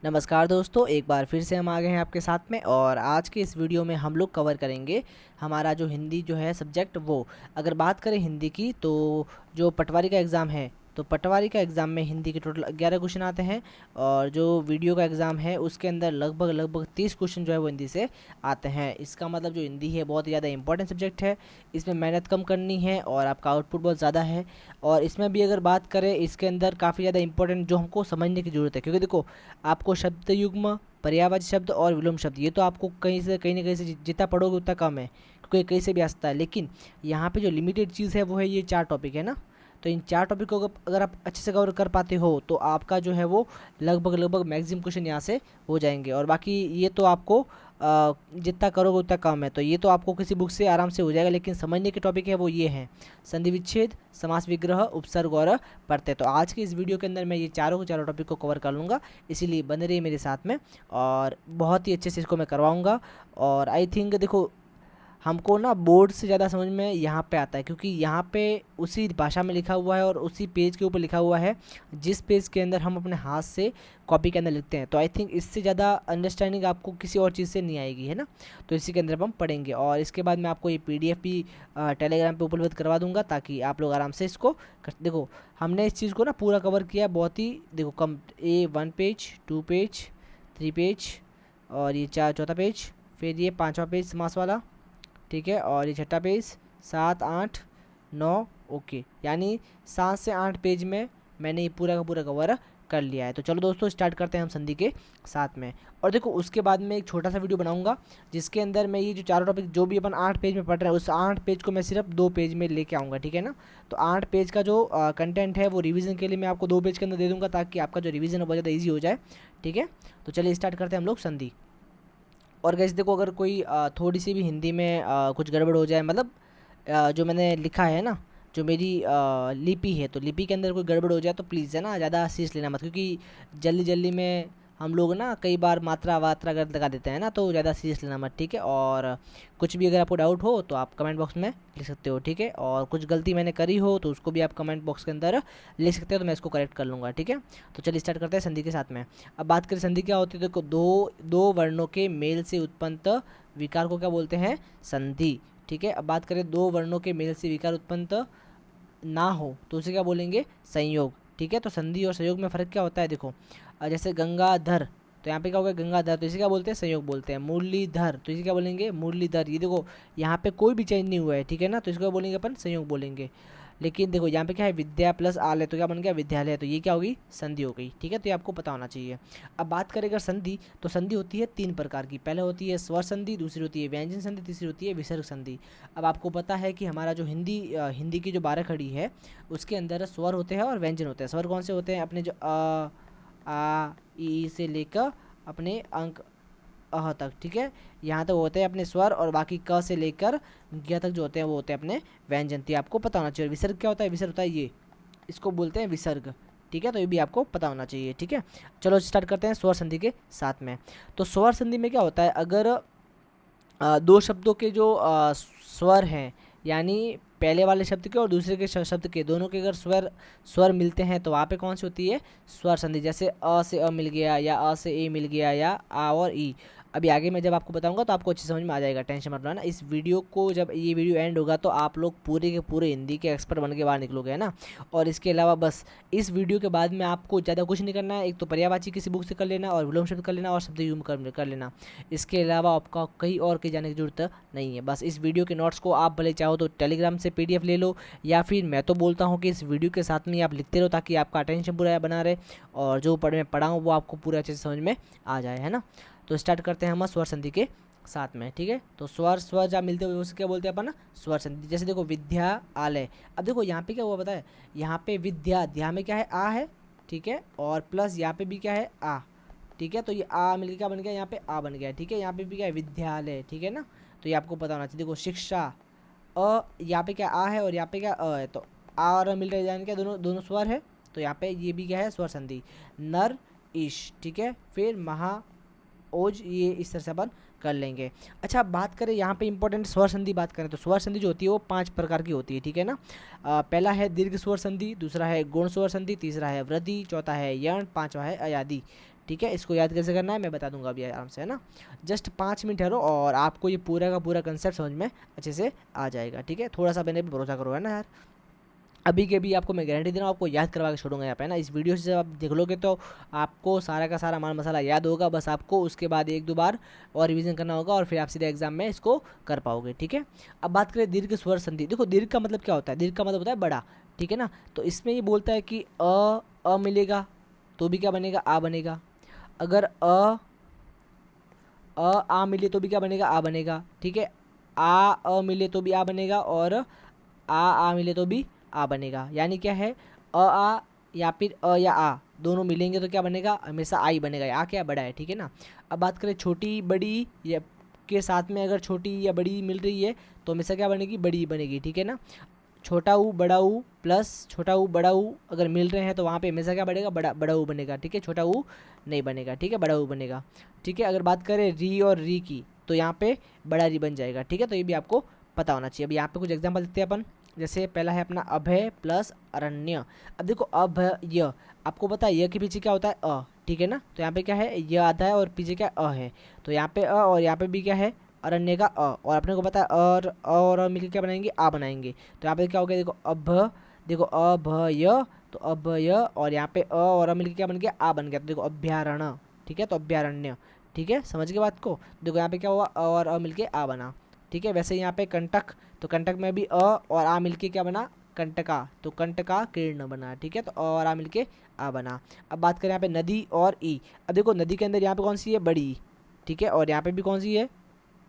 नमस्कार दोस्तों, एक बार फिर से हम आ गए हैं आपके साथ में। और आज के इस वीडियो में हम लोग कवर करेंगे हमारा जो हिंदी जो है सब्जेक्ट वो। अगर बात करें हिंदी की तो जो पटवारी का एग्ज़ाम है, तो पटवारी का एग्ज़ाम में हिंदी के टोटल 11 क्वेश्चन आते हैं। और जो वीडियो का एग्ज़ाम है उसके अंदर लगभग 30 क्वेश्चन जो है वो हिंदी से आते हैं। इसका मतलब जो हिंदी है बहुत ही ज़्यादा इंपॉर्टेंट सब्जेक्ट है। इसमें मेहनत कम करनी है और आपका आउटपुट बहुत ज़्यादा है। और इसमें भी अगर बात करें, इसके अंदर काफ़ी ज़्यादा इंपॉर्टेंट जो हमको समझने की ज़रूरत है, क्योंकि देखो आपको शब्द युग्म, पर्यायवाची शब्द और विलोम शब्द ये तो आपको कहीं से कहीं ना कहीं से जितना पढ़ोगे उतना कम है, क्योंकि कहीं से भी आ सकता है। लेकिन यहाँ पे जो लिमिटेड चीज़ है वो है ये 4 टॉपिक है ना। तो इन 4 टॉपिक को अगर आप अच्छे से कवर कर पाते हो तो आपका जो है वो लगभग मैक्सिमम क्वेश्चन यहाँ से हो जाएंगे। और बाकी ये तो आपको जितना करोगे उतना कम है, तो ये तो आपको किसी बुक से आराम से हो जाएगा। लेकिन समझने के टॉपिक है वो ये हैं: संधि विच्छेद, समास विग्रह, उपसर्ग और प्रत्यय। तो आज की इस वीडियो के अंदर मैं ये चारों के चारों टॉपिक को कवर कर लूँगा, इसीलिए बने रहिए मेरे साथ में और बहुत ही अच्छे से इसको मैं करवाऊँगा। और आई थिंक देखो, हमको ना बोर्ड से ज़्यादा समझ में यहाँ पे आता है, क्योंकि यहाँ पे उसी भाषा में लिखा हुआ है और उसी पेज के ऊपर लिखा हुआ है जिस पेज के अंदर हम अपने हाथ से कॉपी के अंदर लिखते हैं। तो आई थिंक इससे ज़्यादा अंडरस्टैंडिंग आपको किसी और चीज़ से नहीं आएगी, है ना। तो इसी के अंदर हम पढ़ेंगे और इसके बाद मैं आपको ये PDF भी टेलीग्राम पे उपलब्ध करवा दूंगा, ताकि आप लोग आराम से इसको देखो। हमने इस चीज़ को ना पूरा कवर किया बहुत ही, देखो कम 1 पेज, 2 पेज, 3 पेज और ये चौथा पेज, फिर ये 5वां पेज समास वाला, ठीक है। और ये 6ठा पेज, 7, 8, 9, ओके। यानी 7 से 8 पेज में मैंने ये पूरा का पूरा कवर कर लिया है। तो चलो दोस्तों स्टार्ट करते हैं हम संधि के साथ में। और देखो उसके बाद मैं एक छोटा सा वीडियो बनाऊंगा जिसके अंदर मैं ये जो चारों टॉपिक जो भी अपन 8 पेज में पढ़ रहे हैं उस 8 पेज को मैं सिर्फ 2 पेज में लेके आऊँगा, ठीक है ना। तो 8 पेज का जो कंटेंट है वो रिवीजन के लिए मैं आपको 2 पेज के अंदर दे दूँगा, ताकि आपका जो रिवीजन है बहुत ज़्यादा ईजी हो जाए, ठीक है। तो चलिए स्टार्ट करते हैं हम लोग संधि। और गैस देखो, अगर कोई थोड़ी सी भी हिंदी में कुछ गड़बड़ हो जाए, मतलब जो मैंने लिखा है ना, जो मेरी लिपि है, तो लिपि के अंदर कोई गड़बड़ हो जाए तो प्लीज़ है ना ज़्यादा सीरियस लेना मत, क्योंकि जल्दी जल्दी में हम लोग ना कई बार मात्रा वात्रा गलत लगा देते हैं ना, तो ज़्यादा सीरियस लेना मत, ठीक है। और कुछ भी अगर आपको डाउट हो तो आप कमेंट बॉक्स में लिख सकते हो, ठीक है। और कुछ गलती मैंने करी हो तो उसको भी आप कमेंट बॉक्स के अंदर लिख सकते हो, तो मैं इसको करेक्ट कर लूँगा, ठीक है। तो चलिए स्टार्ट करते हैं संधि के साथ में। अब बात करें संधि क्या होती है, देखो दो वर्णों के मेल से उत्पन्न विकार को क्या बोलते हैं? संधि, ठीक है। अब बात करें दो वर्णों के मेल से विकार उत्पन्न ना हो तो उसे क्या बोलेंगे? संयोग, ठीक है। तो संधि और संयोग में फ़र्क क्या होता है, देखो जैसे गंगाधर, तो यहाँ पे क्या होगा? गंगाधर, तो इसे क्या बोलते हैं? संयोग बोलते हैं। मुरलीधर, तो इसे क्या बोलेंगे? मुरलीधर। ये देखो यहाँ पे कोई भी चेंज नहीं हुआ है, ठीक है ना, तो इसको बोलेंगे अपन संयोग बोलेंगे। लेकिन देखो यहाँ पे क्या है? विद्या प्लस आलय, तो क्या बन गया? विद्यालय। तो ये क्या होगी? संधि हो गई, ठीक है। तो ये आपको पता होना चाहिए। अब बात करें अगर संधि, तो संधि होती है 3 प्रकार की। पहले होती है स्वर संधि, दूसरी होती है व्यंजन संधि, तीसरी होती है विसर्ग संधि। अब आपको पता है कि हमारा जो हिंदी की जो 12 खड़ी है उसके अंदर स्वर होते हैं और व्यंजन होते हैं। स्वर कौन से होते हैं? अपने जो आ ई से लेकर अपने अंक अह तक, ठीक है, यहाँ तक होते हैं अपने स्वर, और बाकी क से लेकर ज्ञ तक जो होते हैं वो होते हैं अपने व्यंजन। तो आपको पता होना चाहिए। विसर्ग क्या होता है? विसर्ग होता है ये, इसको बोलते हैं विसर्ग, ठीक है। तो ये भी आपको पता होना चाहिए, ठीक है। चलो स्टार्ट करते हैं स्वर संधि के साथ में। तो स्वर संधि में क्या होता है? अगर दो शब्दों के जो स्वर हैं, यानी पहले वाले शब्द के और दूसरे के शब्द के दोनों के अगर स्वर मिलते हैं तो वहाँ पे कौन सी होती है? स्वर संधि। जैसे अ से अ मिल गया, या अ से ए मिल गया, या आ और ई। अभी आगे मैं जब आपको बताऊंगा तो आपको अच्छी समझ में आ जाएगा, टेंशन मत लेना। इस वीडियो को जब ये वीडियो एंड होगा तो आप लोग पूरे के पूरे हिंदी के एक्सपर्ट बन के बाहर निकलोगे, है ना। और इसके अलावा बस इस वीडियो के बाद में आपको ज़्यादा कुछ नहीं करना है। एक तो पर्यायवाची किसी बुक से कर लेना, और विलोम शब्द कर लेना, और शब्द युग्म कर लेना। इसके अलावा आपका कहीं जाने की जरूरत नहीं है। बस इस वीडियो के नोट्स को आप भले चाहो तो टेलीग्राम से PDF ले लो, या फिर मैं तो बोलता हूँ कि इस वीडियो के साथ में आप लिखते रहो, ताकि आपका अटेंशन पूरा बना रहे और जो मैं पढ़ाऊँ वो आपको पूरा अच्छे से समझ में आ जाए, है ना। तो स्टार्ट करते हैं हम स्वर संधि के साथ में, ठीक है। तो स्वर जब मिलते हुए उसे क्या बोलते हैं अपन? स्वर संधि। जैसे देखो विद्यालय, अब देखो यहाँ पे क्या हुआ बताए? यहाँ पे विद्या, ध्या में क्या है? आ है, ठीक है, और प्लस यहाँ पे भी क्या है? आ, ठीक है। तो ये आ मिलकर क्या बन गया? यहाँ पे आ बन गया, ठीक है। यहाँ पे भी क्या है? विद्यालय, ठीक है ना। तो ये आपको पता होना चाहिए। देखो शिक्षा, अ, यहाँ पे क्या आ है और यहाँ पे क्या अ है, तो आ और अ मिल रहे जाने क्या? दोनों दोनों स्वर है, तो यहाँ पे ये भी क्या है? स्वर संधि। नर ईश, ठीक है। फिर महा ओज, ये इस तरह से अपन कर लेंगे। अच्छा, अब बात करें यहाँ पे इंपॉर्टेंट स्वर संधि बात करें तो स्वर संधि जो होती है वो 5 प्रकार की होती है, ठीक है ना। पहला है दीर्घ स्वर संधि, दूसरा है गुण स्वर संधि, तीसरा है वृद्धि, चौथा है यण, पांचवा है अयादि, ठीक है, इसको याद कैसे करना है मैं बता दूंगा अभी आराम से, है ना। जस्ट 5 मिनट ठहरो और आपको ये पूरा का पूरा कंसेप्ट समझ में अच्छे से आ जाएगा, ठीक है। थोड़ा सा मैंने भी भरोसा करो, है ना यार। अभी के भी आपको मैं गारंटी दे रहा हूँ, आपको याद करवा के छोड़ूंगा यहाँ पे, है ना। इस वीडियो से जब आप देख लोगे तो आपको सारा का सारा माल मसाला याद होगा, बस आपको उसके बाद 1-2 बार और रिवीजन करना होगा और फिर आप सीधे एग्जाम में इसको कर पाओगे, ठीक है। अब बात करें दीर्घ स्वर संधि। देखो दीर्घ का मतलब क्या होता है, दीर्घ का मतलब होता है बड़ा, ठीक है ना। तो इसमें ये बोलता है कि अ मिलेगा तो भी क्या बनेगा, आ बनेगा। अगर आ मिले तो भी क्या बनेगा, आ बनेगा, ठीक है। अ मिले तो भी आ बनेगा और आ मिले तो भी आ बनेगा। यानी क्या है, आ या फिर या आ दोनों मिलेंगे तो क्या बनेगा, हमेशा आ ही बनेगा। आ क्या बड़ा है, ठीक है ना। अब बात करें छोटी बड़ी या के साथ में, अगर छोटी या बड़ी मिल रही है तो हमेशा क्या बनेगी, बड़ी बनेगी, ठीक है ना। छोटा ऊ बड़ा ऊ प्लस छोटा ऊ बड़ा ऊ अगर मिल रहे हैं तो वहाँ पे हमेशा क्या बनेगा, बड़ा बड़ा ऊ बनेगा, ठीक है। छोटा ऊ नहीं बनेगा, ठीक है, बड़ा ऊ बनेगा, ठीक है। अगर बात करें री और री की तो यहाँ पे बड़ा री बन जाएगा, ठीक है। तो ये भी आपको पता होना चाहिए। अब यहाँ पे कुछ एग्जाम्पल देते हैं अपन। जैसे पहला है अपना अभय प्लस अरण्य। अब देखो अभय, आपको पता है य के पीछे क्या होता है, अ, ठीक है ना। तो यहाँ पे क्या है, य आधा है और पीछे क्या अ है, तो यहाँ पे अ और यहाँ पे भी क्या है, अरण्य का अ। और अपने को पता है और मिलकर क्या बनाएंगे, आ बनाएंगे। तो यहाँ पे क्या हो गया, देखो देखो अभय, तो अभय और यहाँ पे अ और अ मिलकर क्या बन गया, आ बन गया। तो देखो अभ्यारण्य, ठीक है, तो अभ्यारण्य, ठीक है, समझ गए बात को। देखो यहाँ पे क्या हुआ, अ और अ मिलके आ बना, ठीक है। वैसे यहाँ पे कंटक, तो कंटक में भी अ और आ मिलके क्या बना, कंटका, तो कंटका किर्ण बना, ठीक है। तो अ और आ मिलके आ बना। अब बात करें यहाँ पे नदी और ई। अब देखो नदी के अंदर यहाँ पे कौन सी है, बड़ी, ठीक है, और यहाँ पे भी कौन सी है,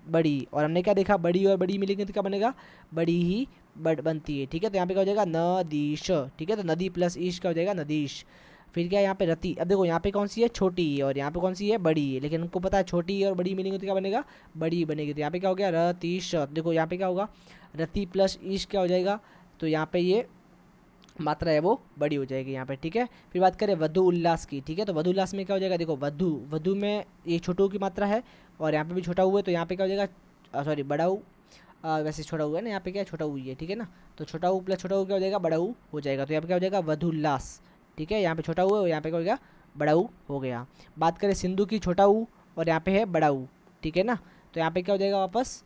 बड़ी। और हमने क्या देखा, बड़ी और बड़ी मिलेंगे तो क्या बनेगा, बड़ी ही बड़ बनती है, ठीक है। तो यहाँ पे क्या हो जाएगा, नदीश, ठीक है। तो नदी प्लस ईश क्या हो जाएगा, नदीश। फिर क्या यहाँ पे रति। अब देखो यहाँ पे कौन सी है, छोटी, और यहाँ पे कौन सी है, बड़ी। लेकिन हमको पता है छोटी और बड़ी मिलेंगे तो क्या बनेगा, बड़ी बनेगी। तो यहाँ पे क्या हो गया, रतीश। देखो यहाँ पे क्या होगा, रति प्लस ईश क्या हो जाएगा, तो यहाँ पे ये मात्रा है वो बड़ी हो जाएगी यहाँ पे, ठीक है। फिर बात करें वधु उल्लास की, ठीक है। तो वधु उल्लास में क्या हो जाएगा, देखो वधु, वधु में ये छोटू की मात्रा है और यहाँ पे भी छोटा हुआ है, तो यहाँ पे क्या हो जाएगा, सॉरी बड़ा ऊ, वैसे छोटा हुआ है ना, यहाँ पे क्या है, छोटा हुई है, ठीक है ना। तो छोटा ऊ प्लस छोटा ऊ क्या हो जाएगा, बड़ा ऊ हो जाएगा। तो यहाँ पे क्या हो जाएगा, वधु उल्लास, ठीक है। यहाँ पे छोटा ऊ है और यहाँ पे क्या हो गया, बड़ा ऊ हो गया। बात करें सिंधु की, छोटा ऊ और यहाँ पे है बड़ा ऊ, ठीक है ना। तो यहाँ पे क्या हो जाएगा वापस,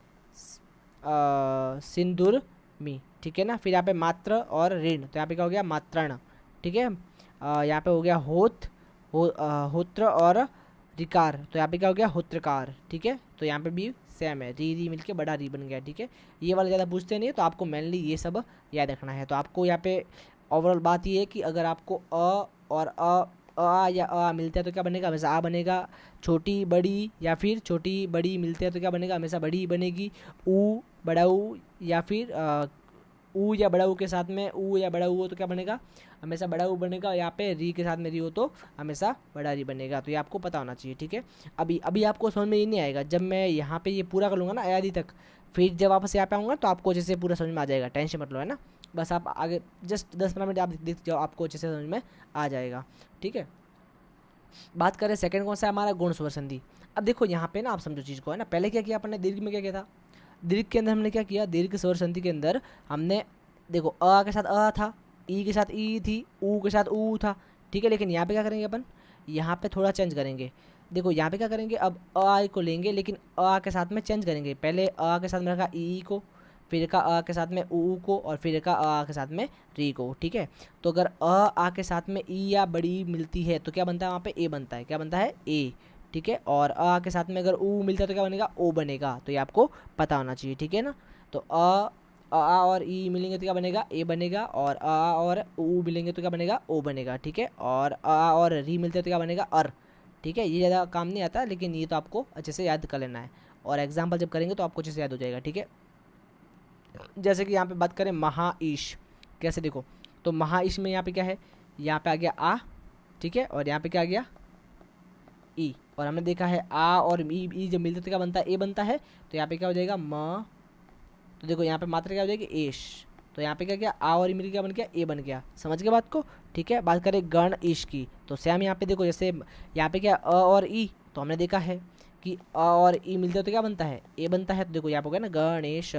सिंदूर मी, ठीक है ना। फिर यहाँ पे मात्र और ऋण, तो यहाँ पे क्या हो गया, मात्रण, ठीक है। यहाँ पे हो गया होत्र और रिकार, तो यहाँ पे क्या हो गया, होत्रकार, ठीक है। तो यहाँ पे भी सेम है, री री मिलके बड़ा री बन गया, ठीक है। ये वाला ज़्यादा पूछते नहीं है, तो आपको मेनली ये सब याद रखना है। तो आपको यहाँ पे ओवरऑल बात ये है कि अगर आपको और आ या अ मिलते हैं तो क्या बनेगा, हमेशा आ बनेगा। छोटी बड़ी या फिर छोटी बड़ी मिलते हैं तो क्या बनेगा, हमेशा बड़ी ही बनेगी। ऊ बड़ा ऊ या फिर ऊ या बड़ा ऊ के साथ में ऊ या बड़ा ऊ हो तो क्या बनेगा, हमेशा बड़ा ऊ बनेगा। यहाँ पे री के साथ में री हो तो हमेशा बड़ा री बनेगा। तो ये आपको पता होना चाहिए, ठीक है। अभी अभी आपको समझ में ये नहीं आएगा, जब मैं यहाँ पे ये पूरा कर लूँगा ना अयादी तक, फिर जब वापस यहाँ पे आऊँगा तो आपको अच्छे से पूरा समझ में आ जाएगा, टेंशन मत लो, है ना। बस आप आगे जस्ट 10-15 मिनट आप देख जाओ, आपको अच्छे से समझ में आ जाएगा, ठीक है। बात करें सेकंड कौन सा है हमारा, गुण स्वर संधि। अब देखो यहाँ पे ना आप समझो चीज़ को, है ना। पहले क्या किया अपने दीर्घ में, क्या किया था, दीर्घ के अंदर हमने क्या किया, दीर्घ स्वर संधि के अंदर हमने देखो अ के साथ अ था, ई के साथ ई थी, ऊ के साथ ऊ था, ठीक है। लेकिन यहाँ पे क्या करेंगे अपन, यहाँ पे थोड़ा चेंज करेंगे। देखो यहाँ पे क्या करेंगे, अब अ को लेंगे लेकिन अ के साथ में चेंज करेंगे। पहले अ के साथ में रखा ई को, फिर का अ के साथ में ऊ को, और फिर का अ के साथ में री को, ठीक है। तो अगर आ के साथ में ई या बड़ी मिलती है तो क्या बनता है, वहाँ पे ए बनता है, क्या बनता है, ए, ठीक है। और आ के साथ में अगर ऊ मिलता है तो क्या बनेगा, ओ बनेगा। तो ये आपको पता होना चाहिए, ठीक है ना। तो आ और ई मिलेंगे तो क्या बनेगा, ए बनेगा। और आ और ऊ मिलेंगे तो क्या बनेगा, ओ बनेगा, ठीक है। और आ और री मिलते हैं तो क्या बनेगा, अर, ठीक है। ये ज़्यादा काम नहीं आता, लेकिन ये तो आपको अच्छे से याद कर लेना है, और एग्जाम्पल जब करेंगे तो आपको अच्छे से याद हो जाएगा, ठीक है। जैसे कि यहाँ पे बात करें महाईश, कैसे देखो, तो महाईश में यहाँ पे क्या है, यहाँ पे आ गया आ, ठीक है। और यहाँ पे क्या आ गया, ई। और हमने देखा है आ और ई जब मिलते तो क्या बनता है, ए बनता है। तो यहाँ पे क्या हो जाएगा, म, तो देखो यहाँ पे मात्रा क्या हो जाएगी, एश। तो यहाँ पे क्या किया, आ और ई मिल क्या बन गया, ए बन गया। समझ गए बात को, ठीक है। बात करें गण ईश की, तो सेम यहाँ पे देखो, जैसे यहाँ पे क्या अ और ई, तो हमने देखा है कि अ और ई मिलते हो तो क्या बनता है, ए बनता है। तो देखो यहाँ पे हो गया ना गणेश,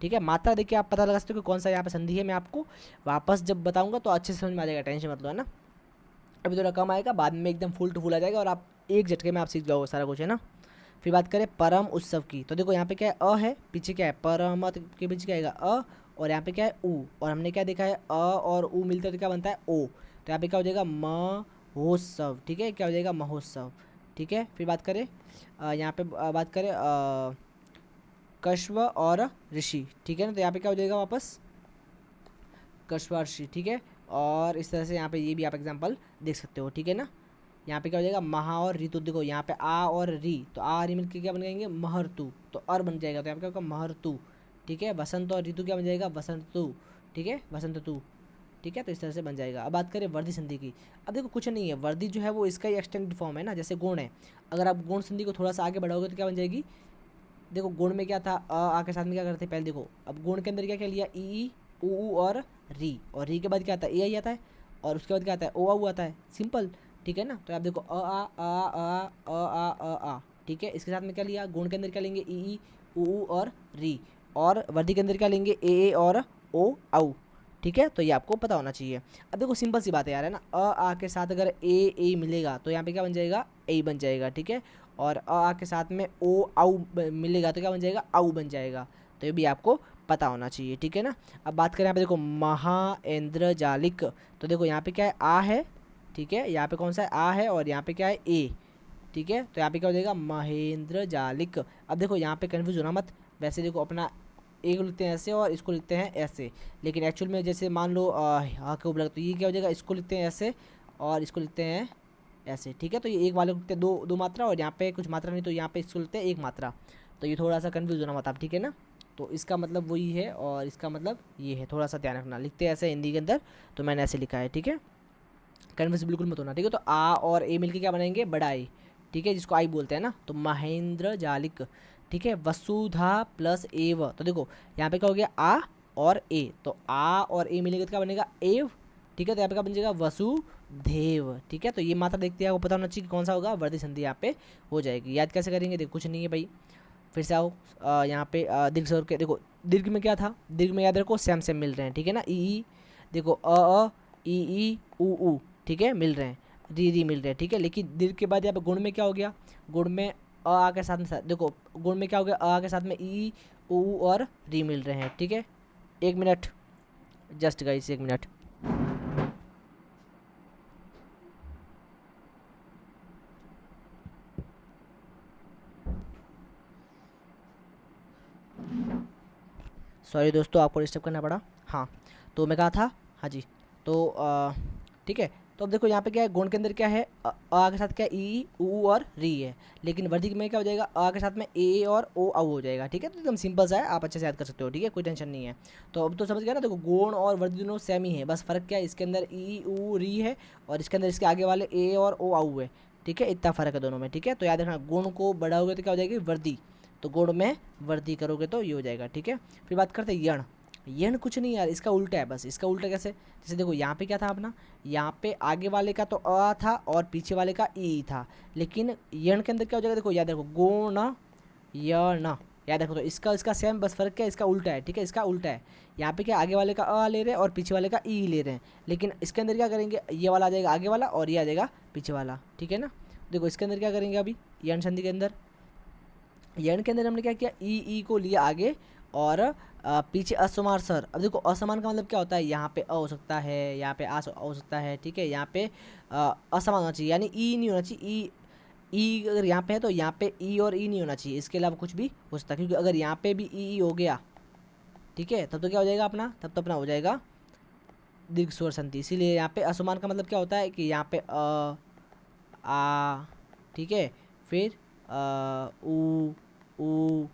ठीक है। मात्रा देखिए आप पता लगा सकते हो कि कौन सा यहाँ पे संधि है। मैं आपको वापस जब बताऊंगा तो अच्छे से समझ में आ जाएगा, टेंशन मत लो, है ना। अभी थोड़ा कम आएगा, बाद में एकदम फुल टू फुल आ जाएगा और आप एक झटके में आप सीख जाओगे सारा कुछ, है ना। फिर बात करें परम उत्सव की, तो देखो यहाँ पे क्या है अ है, पीछे क्या है परम के पीछे क्या आएगा अ, और यहाँ पे क्या है ऊ, और हमने क्या देखा है अ और ऊ मिलते हैं तो क्या बनता है ओ, तो यहाँ पे क्या हो जाएगा महोत्सव, ठीक है, क्या हो जाएगा महोत्सव, ठीक है। फिर बात करें यहाँ पे बात करें कश्व और ऋषि, ठीक है ना, तो यहाँ पे क्या हो जाएगा वापस कश्व और ऋषि, ठीक है। और इस तरह से यहाँ पे ये भी आप एग्जाम्पल देख सकते हो, ठीक है ना। यहाँ पे क्या हो जाएगा महा और ऋतु, देखो यहाँ पे आ और री, तो आ री मिलकर क्या बन जाएंगे महर्तु, तो अर बन जाएगा, तो यहाँ पे क्या होगा महर्तु, ठीक है। वसंत और ऋतु क्या बन जाएगा वसंतु, ठीक है वसंतु, ठीक है। तो इस तरह से बन जाएगा। अब बात करें वर्धी संधि की, अब देखो कुछ नहीं है, वर्धी जो है वो इसका ही एक्सटेंडेड फॉर्म है ना, जैसे गुण है, अगर आप गुण संधि को थोड़ा सा आगे बढ़ाओगे तो क्या बन जाएगी, देखो गुण में क्या था आ के साथ में क्या करते हैं पहले, देखो अब गुण के अंदर क्या क्या लिया ई ऊ और री के बाद क्या आता है ए आई आता है, और उसके बाद क्या आता है ओ आ आता है, सिंपल, ठीक है ना। तो आप देखो आ, ठीक है। इसके साथ में क्या लिया गुण के अंदर क्या लेंगे ई ऊ और री, और वर्दी के अंदर क्या लेंगे ए और ओ आउ, ठीक है। तो ये आपको पता होना चाहिए। अब देखो सिंपल सी बात है यार, है ना, आ के साथ अगर ए मिलेगा तो यहाँ पे क्या बन जाएगा ए बन जाएगा, ठीक है। और आ के साथ में ओ आउ मिलेगा तो क्या बन जाएगा आउ बन जाएगा, तो ये भी आपको पता होना चाहिए, ठीक है ना। अब बात करें यहाँ पे देखो महाइंद्रजालिक, तो देखो यहाँ पे क्या है आ है, ठीक है, यहाँ पे कौन सा है आ है और यहाँ पे क्या है ए, ठीक है। तो यहाँ पे क्या हो जाएगा महेंद्रजालिक। अब देखो यहाँ पे कन्फ्यूज होना मत, वैसे देखो अपना ए को लिखते हैं ऐसे और इसको लिखते हैं ऐसे, लेकिन एक्चुअल में जैसे मान लो हाँ के ऊपर तो ये क्या हो जाएगा इसको लिखते हैं ऐसे और इसको लिखते हैं ऐसे, ठीक है। तो ये एक वाले को लिखते हैं दो मात्रा और यहाँ पे कुछ मात्रा नहीं, तो यहाँ पे इसको लिखते हैं एक मात्रा, तो ये थोड़ा सा कन्फ्यूज होना मत आप, ठीक है ना। तो इसका मतलब वही है और इसका मतलब ये है, थोड़ा सा ध्यान रखना, लिखते हैं ऐसे हिंदी के अंदर, तो मैंने ऐसे लिखा है, ठीक है। कन्फ्यूज बिल्कुल मत होना, ठीक है। तो आ और ए मिलके क्या बनाएंगे बड़ा आई, ठीक है, जिसको आई बोलते हैं ना, तो महेंद्र जालिक, ठीक है। वसुधा प्लस एव, तो देखो यहाँ पे क्या हो गया आ और ए, तो आ और ए मिलेगा तो क्या बनेगा एव, ठीक है। तो यहाँ पे क्या बन जाएगा वसुधेव, ठीक है। तो ये मात्रा देखते हैं, आपको पता होना चाहिए कि कौन सा होगा, वर्धी संधि यहाँ पे हो जाएगी। याद कैसे करेंगे, देखो कुछ नहीं है भाई, फिर से आओ यहाँ पे दीर्घ स्वर के, देखो दीर्घ में क्या था, दीर्घ में याद रखो सेम सेम मिल रहे हैं, ठीक है ना। ई देखो ई ऊ, ठीक है, मिल रहे हैं, री मिल रहे हैं, ठीक है। लेकिन दीर्घ के बाद यहाँ पे गुण में क्या हो गया, गुण में आ के साथ में देखो गुण में क्या हो गया आ के साथ में ई ऊ और री मिल रहे हैं, ठीक है। एक मिनट जस्ट गाइस, एक मिनट। सॉरी दोस्तों आपको डिस्टर्ब करना पड़ा। हाँ तो मैं कहा था, हाँ जी, तो ठीक है। तो अब देखो यहाँ पे क्या है, गुण के अंदर क्या है आ के साथ क्या ई ऊ और री है, लेकिन वर्धी में क्या हो जाएगा आ के साथ में ए और ओ आउ हो जाएगा, ठीक है। तो एकदम सिंपल सा है, आप अच्छे से याद कर सकते हो, ठीक है, कोई टेंशन नहीं है। तो अब तो समझ गया ना, देखो गुण और वर्धी दोनों सेम ही है, बस फ़र्क क्या है, इसके अंदर ई ऊ री है और इसके अंदर इसके आगे वाले ए और ओ आउ है, ठीक है, इतना फ़र्क है दोनों में, ठीक है। तो याद रखना गुण को बढ़ाओगे तो क्या हो जाएगी वर्धी, तो गुण में वृद्धि करोगे तो ये हो जाएगा, ठीक है। फिर बात करते हैं यण, यण कुछ नहीं यार, इसका उल्टा है, बस इसका उल्टा कैसे, जैसे देखो यहाँ पे क्या था अपना, यहाँ पे आगे वाले का तो अ था और पीछे वाले का ई था, लेकिन यण के अंदर क्या हो जाएगा, देखो याद रखो गुण यण, याद रखो। तो इसका सेम, बस फर्क क्या है, इसका उल्टा है, ठीक है, इसका उल्टा है। यहाँ पे क्या आगे वाले का अ ले रहे हैं और पीछे वाले का ई ले रहे हैं, लेकिन इसके अंदर क्या करेंगे, ये वाला आ जाएगा आगे वाला और ये आ जाएगा पीछे वाला, ठीक है ना। देखो इसके अंदर क्या करेंगे अभी यण संधि के अंदर, यण के अंदर हमने क्या किया ई को लिया आगे और पीछे असमान सर। अब देखो असमान का मतलब क्या होता है, यहाँ पे अ हो सकता है, यहाँ पे आ हो सकता है, ठीक है, यहाँ पे असमान होना चाहिए, यानी ई नहीं होना चाहिए, ई अगर यहाँ पे है तो यहाँ पे ई और ई नहीं होना चाहिए, इसके अलावा कुछ भी हो सकता है, क्योंकि अगर यहाँ पे भी ई हो गया, ठीक है, तब तो क्या हो जाएगा अपना, तब तो अपना हो जाएगा दीर्घ स्वर संधि। इसीलिए यहाँ पे असमान का मतलब क्या होता है कि यहाँ पे आ, ठीक है, फिर ऊ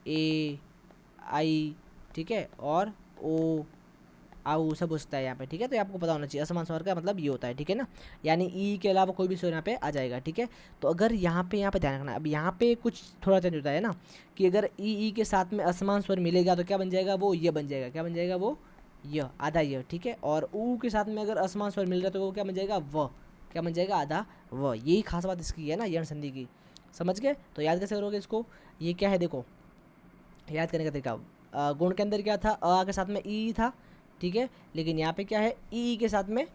ए आई, ठीक है, और ओ आउ सब होता है यहाँ पे, ठीक है। तो ये आपको पता होना चाहिए असमान स्वर का मतलब ये होता है, ठीक है ना, यानी ई के अलावा कोई भी स्वर यहाँ पे आ जाएगा, ठीक है। तो अगर यहाँ पे ध्यान रखना, अब यहाँ पे कुछ थोड़ा चेंज होता है ना, कि अगर ई के साथ में असमान स्वर मिलेगा तो क्या बन जाएगा वो ये बन जाएगा, क्या बन जाएगा वो य, आधा य, ठीक है। और ऊ के साथ में अगर असमान स्वर मिल रहा है तो वो क्या बन जाएगा व, क्या बन जाएगा आधा व। यही खास बात इसकी है ना यण संधि की, समझ गए। तो याद कैसे करोगे इसको, ये क्या है देखो याद करने का तरीका, गुण के अंदर क्या था अ के साथ में ई था, ठीक है, लेकिन यहाँ पे क्या है ई के साथ में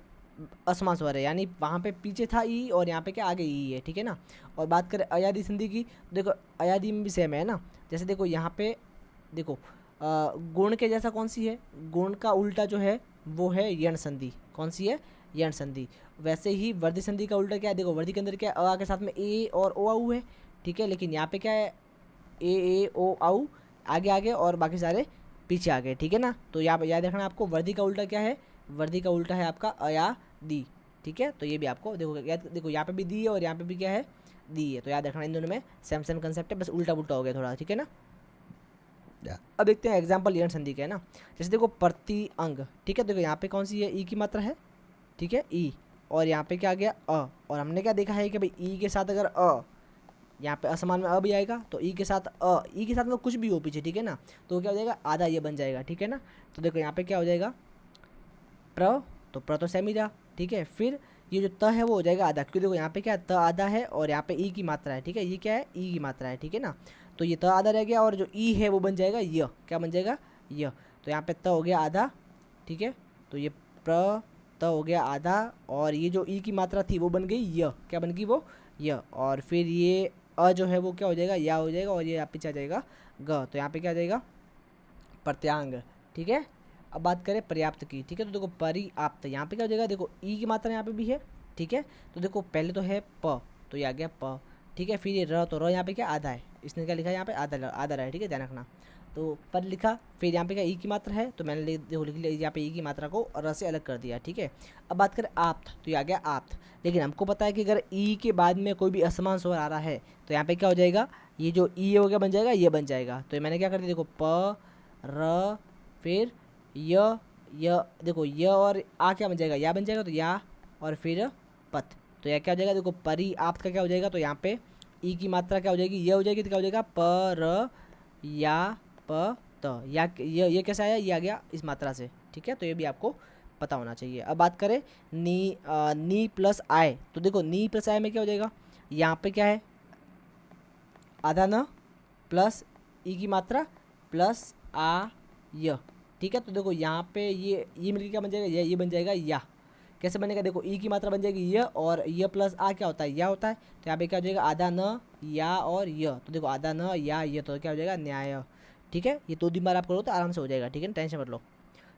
असमान स्वर है, यानी वहाँ पे पीछे था ई और यहाँ पे क्या आगे ई है, ठीक है ना। और बात करें अयादी संधि की, देखो अयादी में भी सेम है ना। जैसे देखो यहाँ पे देखो गुण के जैसा कौन सी है, गुण का उल्टा जो है वो है यण संधि। कौन सी है, यण संधि। वैसे ही वर्धी संधि का उल्टा क्या है, देखो वर्धी के अंदर क्या है, अ के साथ में ए और ओ आऊ है, ठीक है। लेकिन यहाँ पे क्या है, ए ओ आऊ आगे आगे और बाकी सारे पीछे आ गए, ठीक है ना। तो यहाँ याद रखना आपको, वर्दी का उल्टा क्या है, वर्दी का उल्टा है आपका अया दी, ठीक है। तो ये भी आपको देखो याद, देखो यहाँ पे भी दी है और यहाँ पे भी क्या है, दी है। तो याद रखना इन दोनों में सेम सेम कंसेप्ट है, बस उल्टा पुल्टा हो गया थोड़ा, ठीक है ना। अब देखते हैं एग्जाम्पल यण संधि का है ना। जैसे देखो प्रति अंग, ठीक है। देखो यहाँ पे कौन सी है, ई की मात्रा है, ठीक है, ई। और यहाँ पे क्या आ गया, अ। और हमने क्या देखा है कि भाई ई के साथ अगर अ, यहाँ पे असमान में अ भी आएगा, तो ई के साथ अ, ई के साथ में कुछ भी हो पीछे, ठीक है ना, तो क्या हो जाएगा, आधा ये बन जाएगा, ठीक है ना। तो देखो यहाँ पे क्या हो जाएगा, प्र, तो प्र तो सेम ही रहा, ठीक है। फिर ये जो त है वो हो जाएगा आधा, क्योंकि देखो यहाँ पे क्या है, त आधा है और यहाँ पे ई की मात्रा है, ठीक है। ये क्या है, ई की मात्रा है, ठीक है ना। तो ये त आधा रह गया और जो ई है वो बन जाएगा य, क्या बन जाएगा, य। तो यहाँ पे त हो गया आधा, ठीक है। तो ये प्र त हो गया आधा और ये जो ई की मात्रा थी वो बन गई य, क्या बन गई वो, य। और फिर ये अ जो है वो क्या हो जाएगा, या हो जाएगा और ये यहाँ पीछे आ जाएगा ग। तो यहाँ पे क्या आ जाएगा, प्रत्यांग, ठीक है। अब बात करें पर्याप्त की, ठीक है। तो देखो पर्याप्त, यहाँ पे क्या हो जाएगा, देखो ई की मात्रा यहाँ पे भी है, ठीक है। तो देखो पहले तो है प, तो ये आ गया प, ठीक है। फिर ये र, तो र यहाँ पे क्या आधा है, इसने क्या लिखा है यहाँ पे, आधा आधा रहा है, ठीक है, ध्यान रखना। तो पर लिखा, फिर यहाँ पे क्या ई की मात्रा है, तो मैंने देखो लिख लिया यहाँ पे ई की मात्रा को र से अलग कर दिया, ठीक है। अब बात करें आप्त, तो ये आ गया आप्त। लेकिन हमको पता है कि अगर ई के बाद में कोई भी असमान स्वर आ रहा है तो यहाँ पे क्या हो जाएगा, ये जो ई हो गया बन जाएगा, ये बन जाएगा। तो मैंने क्या कर दिया, देखो प र, फिर य देखो य और आ क्या बन जाएगा, या बन जाएगा, तो या और फिर पथ। तो यह क्या हो जाएगा, देखो परी आप्त का क्या हो जाएगा, तो यहाँ पे ई की मात्रा क्या हो जाएगी, ये हो जाएगी, तो क्या हो जाएगा प र या प त, या ये कैसा आया, ये आ गया इस मात्रा से, ठीक है। तो ये भी आपको पता होना चाहिए। अब बात करें नी प्लस आय, तो देखो नी प्लस आय में क्या हो जाएगा, यहाँ पे क्या है, आधा न प्लस ई की मात्रा प्लस आ य, ठीक है। तो देखो यहाँ पे ये मिलकर क्या बन जाएगा, ये बन जाएगा या। कैसे बनेगा, देखो ई की मात्रा बन जाएगी य और य प्लस आ क्या होता है, या होता है। तो यहाँ पे क्या हो जाएगा, आधा न या और य, तो देखो आधा न या य, तो क्या हो जाएगा, न्याय, ठीक है। ये 2 दिन बार आप करो तो आराम से हो जाएगा, ठीक है, टेंशन मत लो।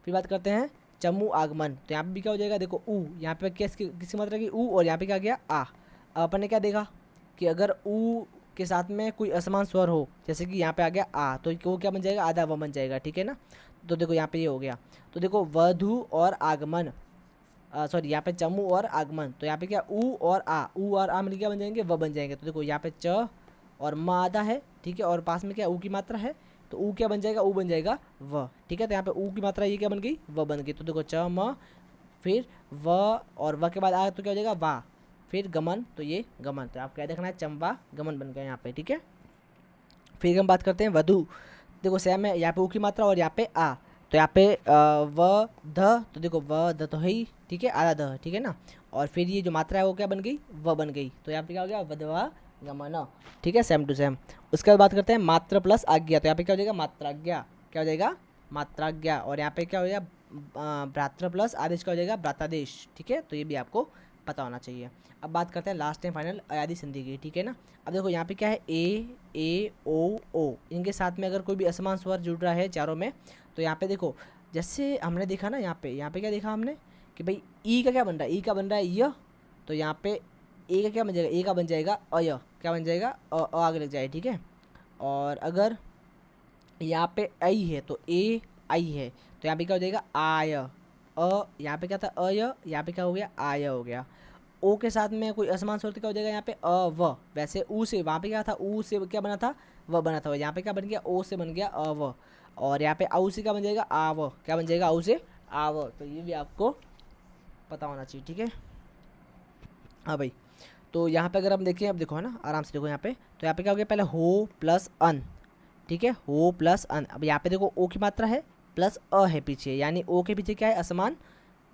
फिर बात करते हैं चमू आगमन, तो यहाँ पे भी क्या हो जाएगा, देखो ऊ, यहाँ पे किसकी मात्रा की ऊ, और यहाँ पे क्या गया आ। अब अपन ने क्या देखा कि अगर ऊ के साथ में कोई असमान स्वर हो, जैसे कि यहाँ पे आ गया आ, तो वो क्या बन जाएगा, आधा व बन जाएगा, ठीक है ना। तो देखो यहाँ पे ये हो गया। तो देखो वधु और आगमन, सॉरी यहाँ पे चमू और आगमन, तो यहाँ पे क्या ऊ और आ मिल क्या बन जाएंगे, व बन जाएंगे। तो देखो यहाँ पे च और म आधा है, ठीक है, और पास में क्या ऊ की मात्रा है, तो ऊ क्या बन जाएगा, ऊ बन जाएगा व, ठीक है। तो यहाँ पे ऊ की मात्रा ये क्या बन गई, व बन गई। तो देखो च म, फिर व और व के बाद आ तो क्या हो जाएगा वा, फिर गमन, तो ये गमन। तो आप क्या देखना है, चंबा गमन बन गया यहाँ पे, ठीक है। फिर हम बात करते हैं वधु, देखो सेम है, यहाँ पे ऊ की मात्रा और यहाँ पे आ, तो यहाँ पे व ध, तो देखो व ध तो है ही, ठीक है, आधा ध, ठीक है ना। और फिर ये जो मात्रा है वो क्या बन गई, व बन गई। तो यहाँ पे क्या हो गया, वधवा गमन, ठीक है, सेम टू सेम। उसके बाद बात करते हैं मात्र प्लस आज्ञा, तो यहाँ पे क्या हो जाएगा, मात्राज्ञा, क्या हो जाएगा, मात्राज्ञा। और यहाँ पे क्या हो जाएगा, भ्रातृ प्लस आदेश का हो जाएगा भ्रातादेश, ठीक है। तो ये भी आपको पता होना चाहिए। अब बात करते हैं लास्ट टाइम फाइनल अयादी संधि की, ठीक है ना। अब देखो यहाँ पे क्या है, ए ओ, इनके साथ में अगर कोई भी असमान स्वर जुड़ रहा है चारों में, तो यहाँ पे देखो जैसे हमने देखा ना, यहाँ पे क्या देखा हमने कि भाई ई का क्या बन रहा है, ई का बन रहा है य, तो यहाँ पे ए का क्या बन जाएगा, ए का बन जाएगा अय, क्या बन जाएगा, आगे लग जाए, ठीक है। और अगर यहाँ पे आई है तो ए आई है, तो यहाँ पे क्या हो जाएगा, आय अ, यहाँ पे क्या था अय, यहाँ पे क्या हो गया, आय हो गया। ओ के साथ में कोई असमान स्वर क्या हो जाएगा, यहाँ पे अ व, वैसे ऊ से वहाँ पे क्या था, ऊ से क्या बना था, व बना था, यहाँ पे क्या बन गया, ओ से बन गया अ व। और यहाँ पे आऊ से क्या बन जाएगा, आ व, क्या बन जाएगा, आऊ से आ व। तो ये भी आपको पता होना चाहिए, ठीक है। हाँ भाई, तो यहाँ पे अगर हम देखें, अब देखो है ना, आराम से देखो यहाँ पे, तो यहाँ पे क्या हो गया, पहले हो प्लस अन, ठीक है, हो प्लस अन। अब यहाँ पे देखो ओ की मात्रा है प्लस अ है पीछे, यानी ओ के पीछे क्या है, असमान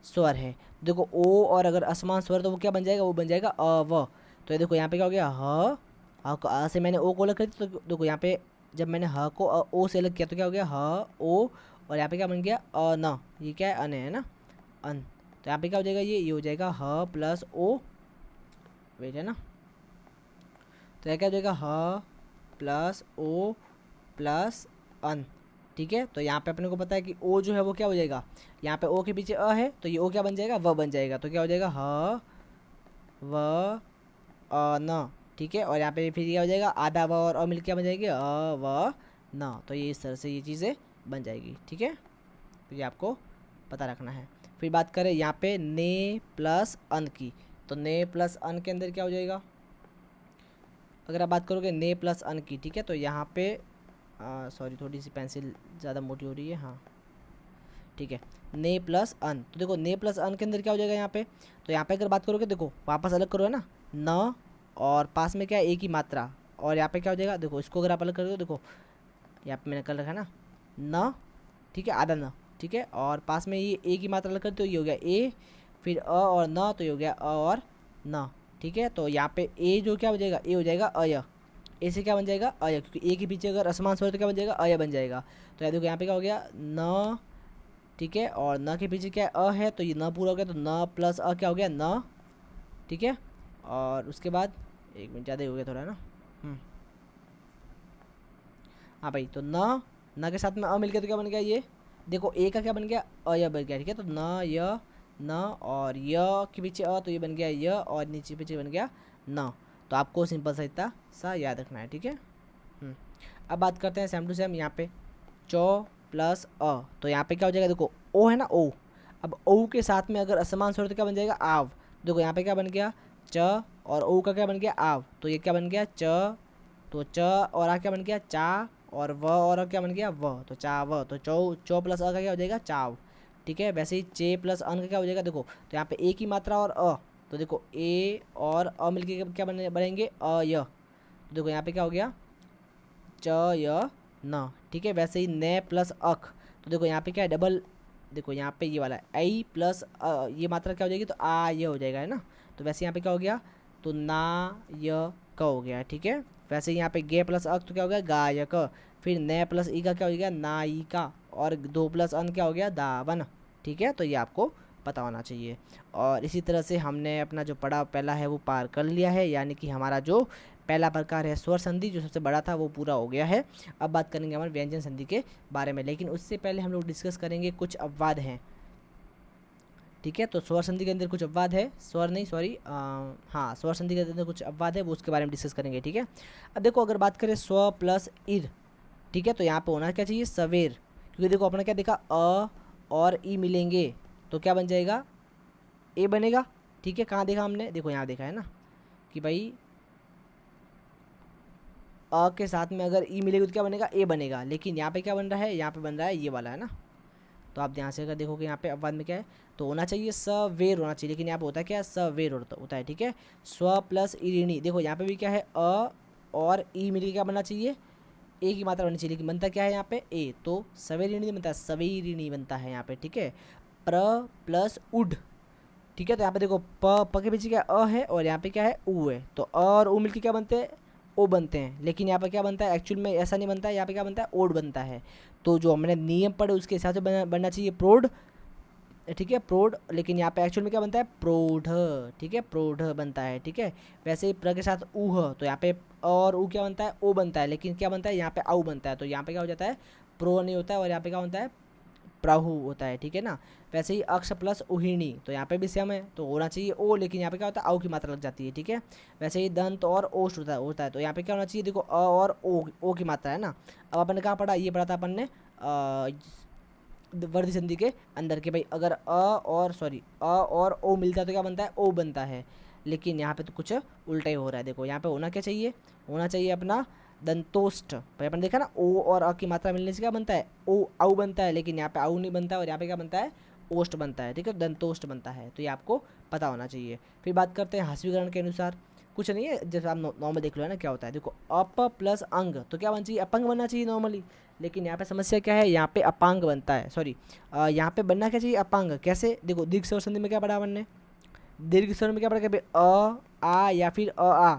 स्वर है। देखो ओ और अगर असमान स्वर तो वो क्या बन जाएगा, वो बन जाएगा अ व। तो ये देखो यहाँ पे क्या हो गया, ह को अ से मैंने ओ को अलग कर दिया, तो देखो यहाँ पे जब मैंने ह को ओ से अलग किया तो क्या हो गया, ह ओ, और यहाँ पे क्या बन गया अ न, ये क्या है, अन है ना, अन। तो यहाँ पे क्या हो जाएगा, ये हो जाएगा ह प्लस ओ, वेट है ना, तो यह क्या हो जाएगा ह प्लस ओ प्लस अन। ठीक है, तो यहाँ पे अपने को पता है कि ओ जो है वो क्या हो जाएगा, यहाँ पे ओ के पीछे अ है तो ये ओ क्या बन जाएगा, व बन जाएगा। तो क्या हो जाएगा, ह व अ न। ठीक है, और यहाँ पे फिर क्या हो जाएगा, आधा व और अ मिल क्या बन जाएगी, अ व न। तो ये इस तरह से ये चीज़ें बन जाएगी। ठीक है, तो ये आपको पता रखना है। फिर बात करें यहाँ पे ने प्लस अन की, तो ने प्लस अन के अंदर क्या हो जाएगा, अगर आप बात करोगे ने प्लस अन की, ठीक है, तो यहाँ पे सॉरी थोड़ी सी पेंसिल ज़्यादा मोटी हो रही है, हाँ ठीक है, ने प्लस अन। तो देखो ने प्लस अन के अंदर क्या हो जाएगा यहाँ पे, तो यहाँ पे अगर बात करोगे देखो वापस अलग करो है ना, न और पास में क्या है ए की मात्रा, और यहाँ पे क्या हो जाएगा, देखो इसको अगर आप अलग करोगे, देखो यहाँ पे मैंने कर रखा है ना न, ठीक है, आधा न, ठीक है, और पास में ये ए की मात्रा अलग कर तो ये हो गया ए, फिर अ और न, तो ये हो गया अ और न। ठीक है, तो यहाँ पे ए जो क्या हो जाएगा, ए हो जाएगा अय, ए से क्या बन जाएगा, अय, क्योंकि ए के पीछे अगर असमान स्वर तो क्या बन जाएगा, अय बन जाएगा। तो याद देखो यहाँ पे क्या हो गया न, ठीक है, और न के पीछे क्या है, अ है, तो ये न पूरा हो गया, तो न प्लस अ क्या हो गया, न। ठीक है, और उसके बाद एक मिनट ज़्यादा ही हो गया थोड़ा ना, हाँ भाई, तो न के साथ में अ मिल गया तो क्या बन गया, ये देखो ए का क्या बन गया, अय बन गया। ठीक है, तो न य न, और य के पीछे अ, तो ये बन गया य, और नीचे पीछे बन गया न। तो आपको सिंपल सा इतना सा याद रखना है। ठीक है, अब बात करते हैं सेम टू सेम यहाँ पे चौ प्लस अ, तो यहाँ पे क्या हो जाएगा, देखो ओ है ना, ओ, अब ओ के साथ में अगर असमान स्वर तो क्या बन जाएगा, आव। देखो यहाँ पे क्या बन गया, च, और ओ का क्या बन गया, आव, तो ये क्या बन गया च, तो च और आ क्या बन गया, चा, और व और क्या बन गया, व, तो चा व, तो चौ प्लस अ का क्या हो जाएगा, चाव। ठीक है, वैसे ही चे प्लस अन का क्या हो जाएगा, देखो तो यहाँ पे ए की मात्रा और अ, तो देखो ए और अ मिलके क्या बनेंगे, अ य। तो देखो यहाँ पे क्या हो गया, च य न। ठीक है, वैसे ही ने प्लस अख, तो देखो यहाँ पे क्या है, डबल, देखो यहाँ पे ये वाला आई प्लस ये मात्रा क्या हो जाएगी, तो आ ये हो जाएगा है ना। तो वैसे यहाँ पे क्या हो गया, तो ना य क हो गया। ठीक है, वैसे यहाँ पे गे प्लस अक तो क्या हो गया, गायक। फिर ने प्लस ई का क्या हो गया, नायिका, और दो प्लस अन क्या हो गया, दावन। ठीक है, तो ये आपको पता होना चाहिए। और इसी तरह से हमने अपना जो पड़ाव पहला है वो पार कर लिया है, यानी कि हमारा जो पहला प्रकार है स्वर संधि जो सबसे बड़ा था वो पूरा हो गया है। अब बात करेंगे हमारे व्यंजन संधि के बारे में, लेकिन उससे पहले हम लोग डिस्कस करेंगे कुछ अपवाद हैं। ठीक है, तो स्वर संधि के अंदर कुछ अपवाद है, स्वर नहीं सॉरी हाँ स्वर संधि के अंदर कुछ अपवाद है, वो उसके बारे में डिस्कस करेंगे। ठीक है, अब देखो अगर बात करें स्व प्लस इर, ठीक है, तो यहाँ पे होना क्या चाहिए, सवेर, क्योंकि देखो अपने क्या देखा, अ और ई मिलेंगे तो क्या बन जाएगा, ए बनेगा। ठीक है, कहाँ देखा हमने, देखो यहाँ देखा है ना कि भाई अ के साथ में अगर ई मिलेगी तो क्या बनेगा, ए बनेगा, लेकिन यहाँ पे क्या बन रहा है, यहाँ पे बन रहा है ये वाला है ना। तो आप ध्यान से अगर देखोगे यहाँ पे अपवाद में क्या है, तो होना चाहिए सवेर होना चाहिए, लेकिन यहाँ पे होता है क्या, सवेर होता है। ठीक है, स्व प्लस ईरिणी, देखो यहाँ पे भी क्या है, अ और ई मिलकर क्या बनना चाहिए, ए की मात्रा बननी चाहिए, लेकिन बनता क्या है यहाँ पे ए, तो सवेरिणी नहीं बनता, सवेरिणी बनता है यहाँ पे। ठीक है, प्र प्लस उड, ठीक है, तो यहाँ पे देखो प के पीछे क्या अ है, और यहाँ पे क्या है उ है, तो अ और उ मिलकर क्या बनते हैं, ओ बनते हैं, लेकिन यहाँ पे क्या बनता है, एक्चुअल में ऐसा नहीं बनता है, यहाँ पे क्या बनता है, ओड बनता है। तो जो हमने नियम पढ़े उसके हिसाब से बनना चाहिए प्रोड, ठीक है प्रोड, लेकिन यहाँ पे एक्चुअल में क्या बनता है, प्रोढ़। ठीक है, प्रोढ़ बनता है। ठीक है, वैसे ही प्र के साथ ऊह, तो यहाँ पे और ऊ क्या बनता है, ओ बनता है, लेकिन क्या बनता है यहाँ पे आउ बनता है, तो यहाँ पे क्या हो जाता है, प्रो नहीं होता है, और यहाँ पे क्या होता है, प्राहु होता है। ठीक है ना, वैसे ही अक्ष प्लस उहिणी, तो यहाँ पे भी सेम है, तो होना चाहिए ओ, लेकिन यहाँ पे क्या होता है, आउ की मात्रा लग जाती है। ठीक है, वैसे ही दंत और ओष्ठ होता है, तो यहाँ पे क्या होना चाहिए, देखो अ और ओ की मात्रा है ना। अब अपन ने कहाँ पढ़ा, ये पढ़ा था अपन ने वर्धी संधि के अंदर के भाई, अगर अ और ओ मिलता है तो क्या बनता है, ओ बनता है, लेकिन यहाँ पे तो कुछ उल्टा ही हो रहा है। देखो यहाँ पे होना क्या चाहिए, होना चाहिए अपना दंतोष्ठ, भाई अपन देखा ना, ओ और अ की मात्रा मिलने से क्या बनता है, ओ आउ बनता है, लेकिन यहाँ पे आउ नहीं बनता है, और यहाँ पे क्या बनता है, ओष्ठ बनता है। ठीक है, दंतोष्ठ बनता है, तो ये आपको पता होना चाहिए। फिर बात करते हैं हस्वीकरण के अनुसार, कुछ नहीं है, जैसे आप नॉर्मल देख लो है ना क्या होता है, देखो अप प्लस अंग, तो क्या बनना चाहिए, अपंग बनना चाहिए नॉर्मली, लेकिन यहाँ पे समस्या क्या है, यहाँ पे अपांग बनता है, सॉरी यहाँ पे बनना क्या चाहिए, अपांग। कैसे, देखो दीर्घ स्वर संधि में क्या पढ़ा अपन ने, दीर्घ स्वर में क्या पढ़ा, कभी अ आ या फिर आ,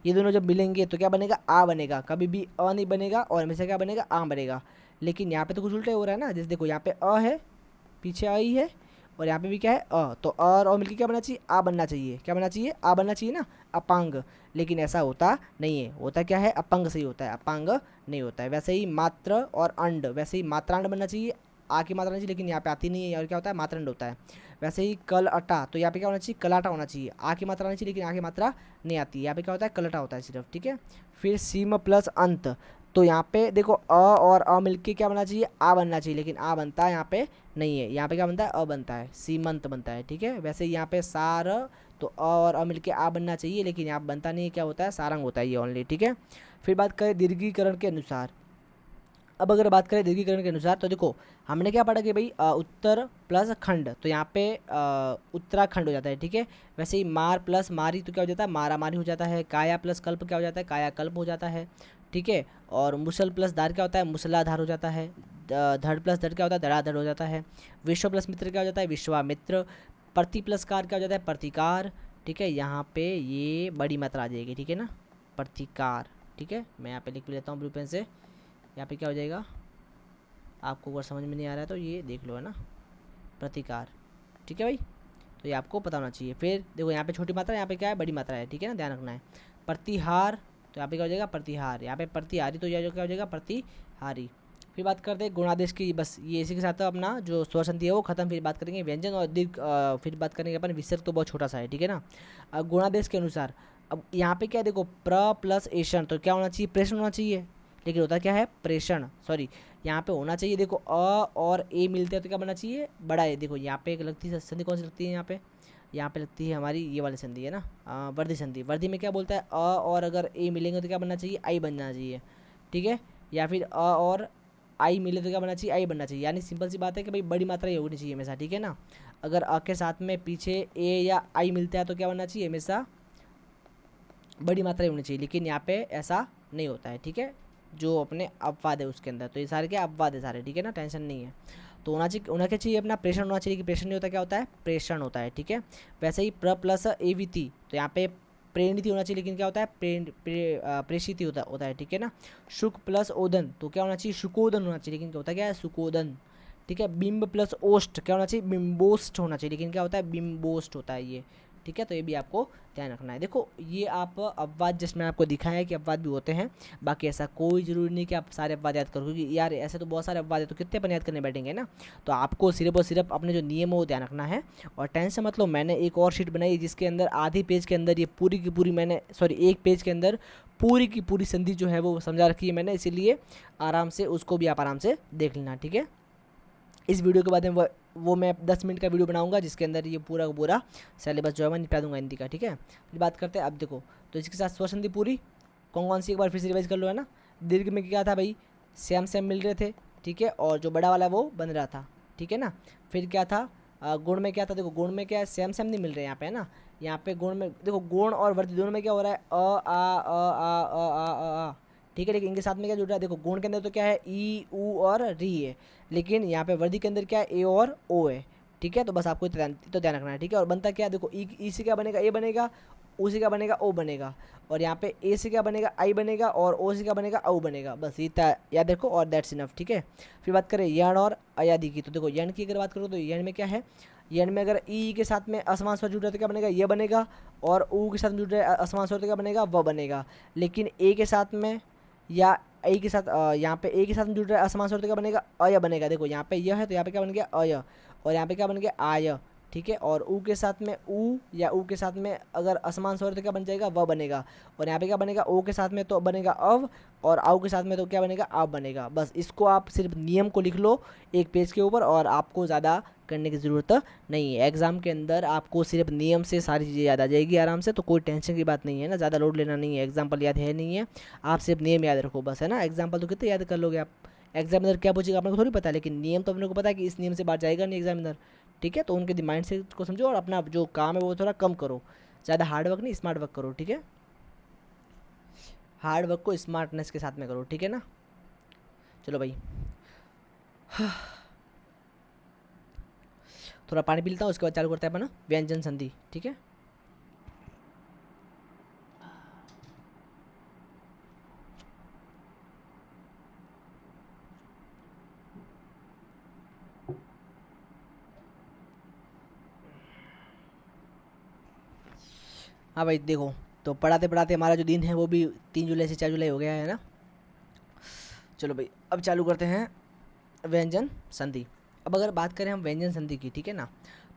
ये दोनों जब मिलेंगे तो क्या बनेगा, आ बनेगा, कभी भी अ नहीं बनेगा, और हमेशा क्या बनेगा, आ बनेगा। लेकिन यहाँ पे तो कुछ उल्टा हो रहा है ना, जैसे देखो यहाँ पे अ है, पीछे आई है, और यहाँ पे भी क्या है तो और मिलके क्या बनना चाहिए, आ बनना चाहिए। क्या बनना चाहिए, आ बनना चाहिए ना, अपांग। लेकिन ऐसा होता नहीं है, होता क्या है, अपंग सही होता है, अपांग नहीं होता है। वैसे ही मात्र और अंड, वैसे ही मात्रांड बनना चाहिए, आ की मात्रा नहीं चाहिए, लेकिन यहाँ पे आती नहीं है और क्या होता है, मात्रांड होता है। वैसे ही कल अटा, तो यहाँ पे क्या होना चाहिए, कलाटा होना चाहिए, आ की मात्रा नहीं चाहिए, लेकिन आ की मात्रा नहीं आती, यहाँ पे क्या होता है, कलटा होता है सिर्फ, ठीक है। फिर सीम प्लस अंत, तो यहाँ पे देखो और मिलके क्या बनना चाहिए, आ बनना चाहिए, लेकिन आ बनता है यहाँ पे नहीं है, यहाँ पे क्या बनता है, अ बनता है, सीमंत बनता है, ठीक है। वैसे यहाँ पे सार, तो और मिलके आ बनना चाहिए, लेकिन यहाँ बनता नहीं है, क्या होता है, सारंग होता है ये ओनली, ठीक है। फिर बात करें दीर्घीकरण के अनुसार, अब अगर बात करें दीर्घीकरण के अनुसार, तो देखो हमने क्या पढ़ा कि भाई उत्तर प्लस खंड, तो यहाँ पे उत्तराखंड हो जाता है, ठीक है। वैसे ही मार प्लस मारी, तो क्या हो जाता है, मारा मारी हो जाता है। काया प्लस कल्प क्या हो जाता है, काया कल्प हो जाता है, ठीक है। और मुसल प्लस धार क्या होता है, मुसलाधार हो जाता है। धड़ प्लस धड़ क्या होता है, धड़ाधड़ हो जाता है। विश्व प्लस मित्र क्या हो जाता है, विश्वामित्र। प्रति प्लस कार क्या हो जाता है, प्रतिकार, ठीक है। यहाँ पे ये बड़ी मात्रा आ जाएगी, ठीक है ना, प्रतिकार, ठीक है। मैं यहाँ पे लिख लेता हूँ ब्लू पेन से। यहाँ पे क्या हो जाएगा, आपको अगर समझ में नहीं आ रहा है तो ये देख लो, है ना, प्रतिकार, ठीक है भाई। तो ये आपको पता होना चाहिए। फिर देखो यहाँ पे छोटी मात्रा, यहाँ पे क्या है, बड़ी मात्रा है, ठीक है ना, ध्यान रखना है। प्रतिहार, तो यहाँ पे क्या हो जाएगा, प्रतिहार। यहाँ पे प्रतिहारी, तो यह क्या हो जाएगा, प्रतिहारी। फिर बात करते हैं गुणादेश की, बस ये इसी के साथ अपना जो स्वर संधि है वो खत्म। फिर बात करेंगे व्यंजन और दीर्घ, फिर बात करेंगे अपन विसर्ग, तो बहुत छोटा सा है, ठीक है ना। गुणादेश के अनुसार, अब यहाँ पे क्या है, देखो प्र प्लस एशन, तो क्या होना चाहिए, प्रेषण होना चाहिए, लेकिन होता क्या है, प्रेषण, सॉरी यहाँ पे होना चाहिए, देखो और ए मिलते हैं तो क्या बनना चाहिए, बड़ा है। देखो यहाँ पे एक लगती है संधि, कौन सी लगती है, यहाँ पे लगती है हमारी ये वाली संधि, है ना, वर्धी संधि। वर्धी में क्या बोलता है, और अगर ए मिलेंगे तो क्या बनना चाहिए, आई बनना चाहिए, ठीक है। या फिर और आई मिले तो क्या बनना चाहिए, आई बनना चाहिए। यानी सिंपल सी बात है कि भाई बड़ी मात्रा ये होनी चाहिए हमेशा, ठीक है ना। अगर अ के साथ में पीछे ए या आई मिलता है तो क्या बनना चाहिए, हमेशा बड़ी मात्रा होनी चाहिए, लेकिन यहाँ पे ऐसा नहीं होता है, ठीक है। जो अपने अपवाद है उसके अंदर, तो ये सारे क्या अपवाद है सारे, ठीक है ना, टेंशन नहीं है। तो होना क्या चाहिए, अपना प्रेषण होना चाहिए, कि प्रेषण नहीं होता, क्या होता है, प्रेषण होता है, ठीक है। वैसे ही प्र प्लस एवीति, तो यहाँ पे प्रेणिति होना चाहिए, लेकिन क्या होता है, प्रेषित होता है, ठीक है ना। शुक प्लस ओदन, तो क्या होना चाहिए, शुकोदन होना चाहिए, लेकिन क्या होता है, क्या है, सुकोदन, ठीक है। बिंब प्लस ओष्ट क्या होना चाहिए, बिंबोस्ट होना चाहिए, लेकिन क्या होता है, बिंबोस्ट होता है ये, ठीक है। तो ये भी आपको ध्यान रखना है। देखो ये आप अपवाद जस्ट मैंने आपको दिखाया है कि अपवाद भी होते हैं, बाकी ऐसा कोई ज़रूरी नहीं कि आप सारे अपवाद याद करो, क्योंकि यार ऐसे तो बहुत सारे अपवाद है, तो कितने अपन याद करने बैठेंगे ना। तो आपको सिर्फ और सिर्फ अपने जो नियम है वो ध्यान रखना है। और टेंशन मत लो, मैंने एक और शीट बनाई जिसके अंदर आधी पेज के अंदर ये पूरी की पूरी मैंने, सॉरी एक पेज के अंदर पूरी की पूरी संधि जो है वो समझा रखी है मैंने, इसीलिए आराम से उसको भी आप आराम से देख लेना, ठीक है। इस वीडियो के बाद में वो मैं 10 मिनट का वीडियो बनाऊंगा जिसके अंदर ये पूरा का पूरा सिलेबस जो है मैं निपटा दूंगा हिंदी का, ठीक है। फिर बात करते हैं, अब देखो तो इसके साथ स्वर संधि पूरी कौन कौन सी, एक बार फिर से रिवाइज कर लो, है ना। दीर्घ में क्या था भाई, सेम सेम मिल रहे थे, ठीक है, और जो बड़ा वाला वो बन रहा था, ठीक है ना। फिर क्या था, गुण में क्या था, देखो गुण में क्या है, सेम सेम नहीं मिल रहे यहाँ पे, है ना। यहाँ पे गुण में देखो, गुण और वृद्धि दोनों में क्या हो रहा है, आ, ठीक है, लेकिन इनके साथ में क्या जुड़ रहा है, देखो गुण के अंदर तो क्या है, ई ऊ और री है, लेकिन यहाँ पे वृद्धि के अंदर क्या है, ए और ओ है, ठीक है। तो बस आपको ध्यान रखना है, ठीक है। और बनता क्या है, देखो ई से क्या बनेगा, ए बनेगा, ओ से क्या बनेगा, ओ बनेगा, और यहाँ पे ए से क्या बनेगा, आई बनेगा, और ओ से क्या बनेगा, औ बनेगा, बस ये याद रखो, और दैट्स इनफ, ठीक है। फिर बात करें यण और अयादि की, तो देखो यण की अगर बात करो तो यण में क्या है, यण में अगर ई के साथ में असमान स्वर जुड़ रहा है तो क्या बनेगा, ये बनेगा, और ऊ के साथ जुड़ रहा है असमान स्वर तो क्या बनेगा, वह बनेगा। लेकिन ए के साथ में या ए के साथ, यहाँ पे ए के साथ जुड़ रहा है असमान स्वर तो क्या बनेगा, अय बनेगा। देखो यहाँ पे यह है तो यहाँ पे क्या बन गया, अय, और यहाँ पे क्या बन गया, आय, ठीक है। और ऊ के साथ में ऊ, या ऊ के साथ में अगर असमान स्वर तो क्या बन जाएगा, वह बनेगा। और यहाँ पे क्या बनेगा, ओ के साथ में तो बनेगा अव, और आउ के साथ में तो क्या बनेगा, आप बनेगा। बस इसको आप सिर्फ नियम को लिख लो एक पेज के ऊपर, और आपको ज़्यादा करने की ज़रूरत नहीं है। एग्जाम के अंदर आपको सिर्फ नियम से सारी चीज़ें याद आ जाएगी आराम से, तो कोई टेंशन की बात नहीं है ना, ज़्यादा लोड लेना नहीं है। एग्जाम्पल याद है नहीं है, आप सिर्फ नियम याद रखो बस, है ना। एग्जाम्पल तो कितने याद कर लोगे आप, एग्जामिनर क्या पूछेगा अपने को थोड़ी पता है, लेकिन नियम तो अपने को पता है कि इस नियम से बाहर जाएगा नहीं एग्जामिनर, ठीक है। तो उनके माइंड सेट को समझो, और अपना जो काम है वो थोड़ा कम करो, ज़्यादा हार्ड वर्क नहीं, स्मार्ट वर्क करो, ठीक है। हार्ड वर्क को स्मार्टनेस के साथ में करो, ठीक है ना। चलो भाई, थोड़ा पानी पी लेता हूँ, उसके बाद चालू करते हैं अपना व्यंजन संधि, ठीक है। हाँ भाई देखो, तो पढ़ाते पढ़ाते हमारा जो दिन है वो भी 3 जुलाई से 4 जुलाई हो गया है ना। चलो भाई अब चालू करते हैं व्यंजन संधि। अब अगर बात करें हम व्यंजन संधि की, ठीक है ना,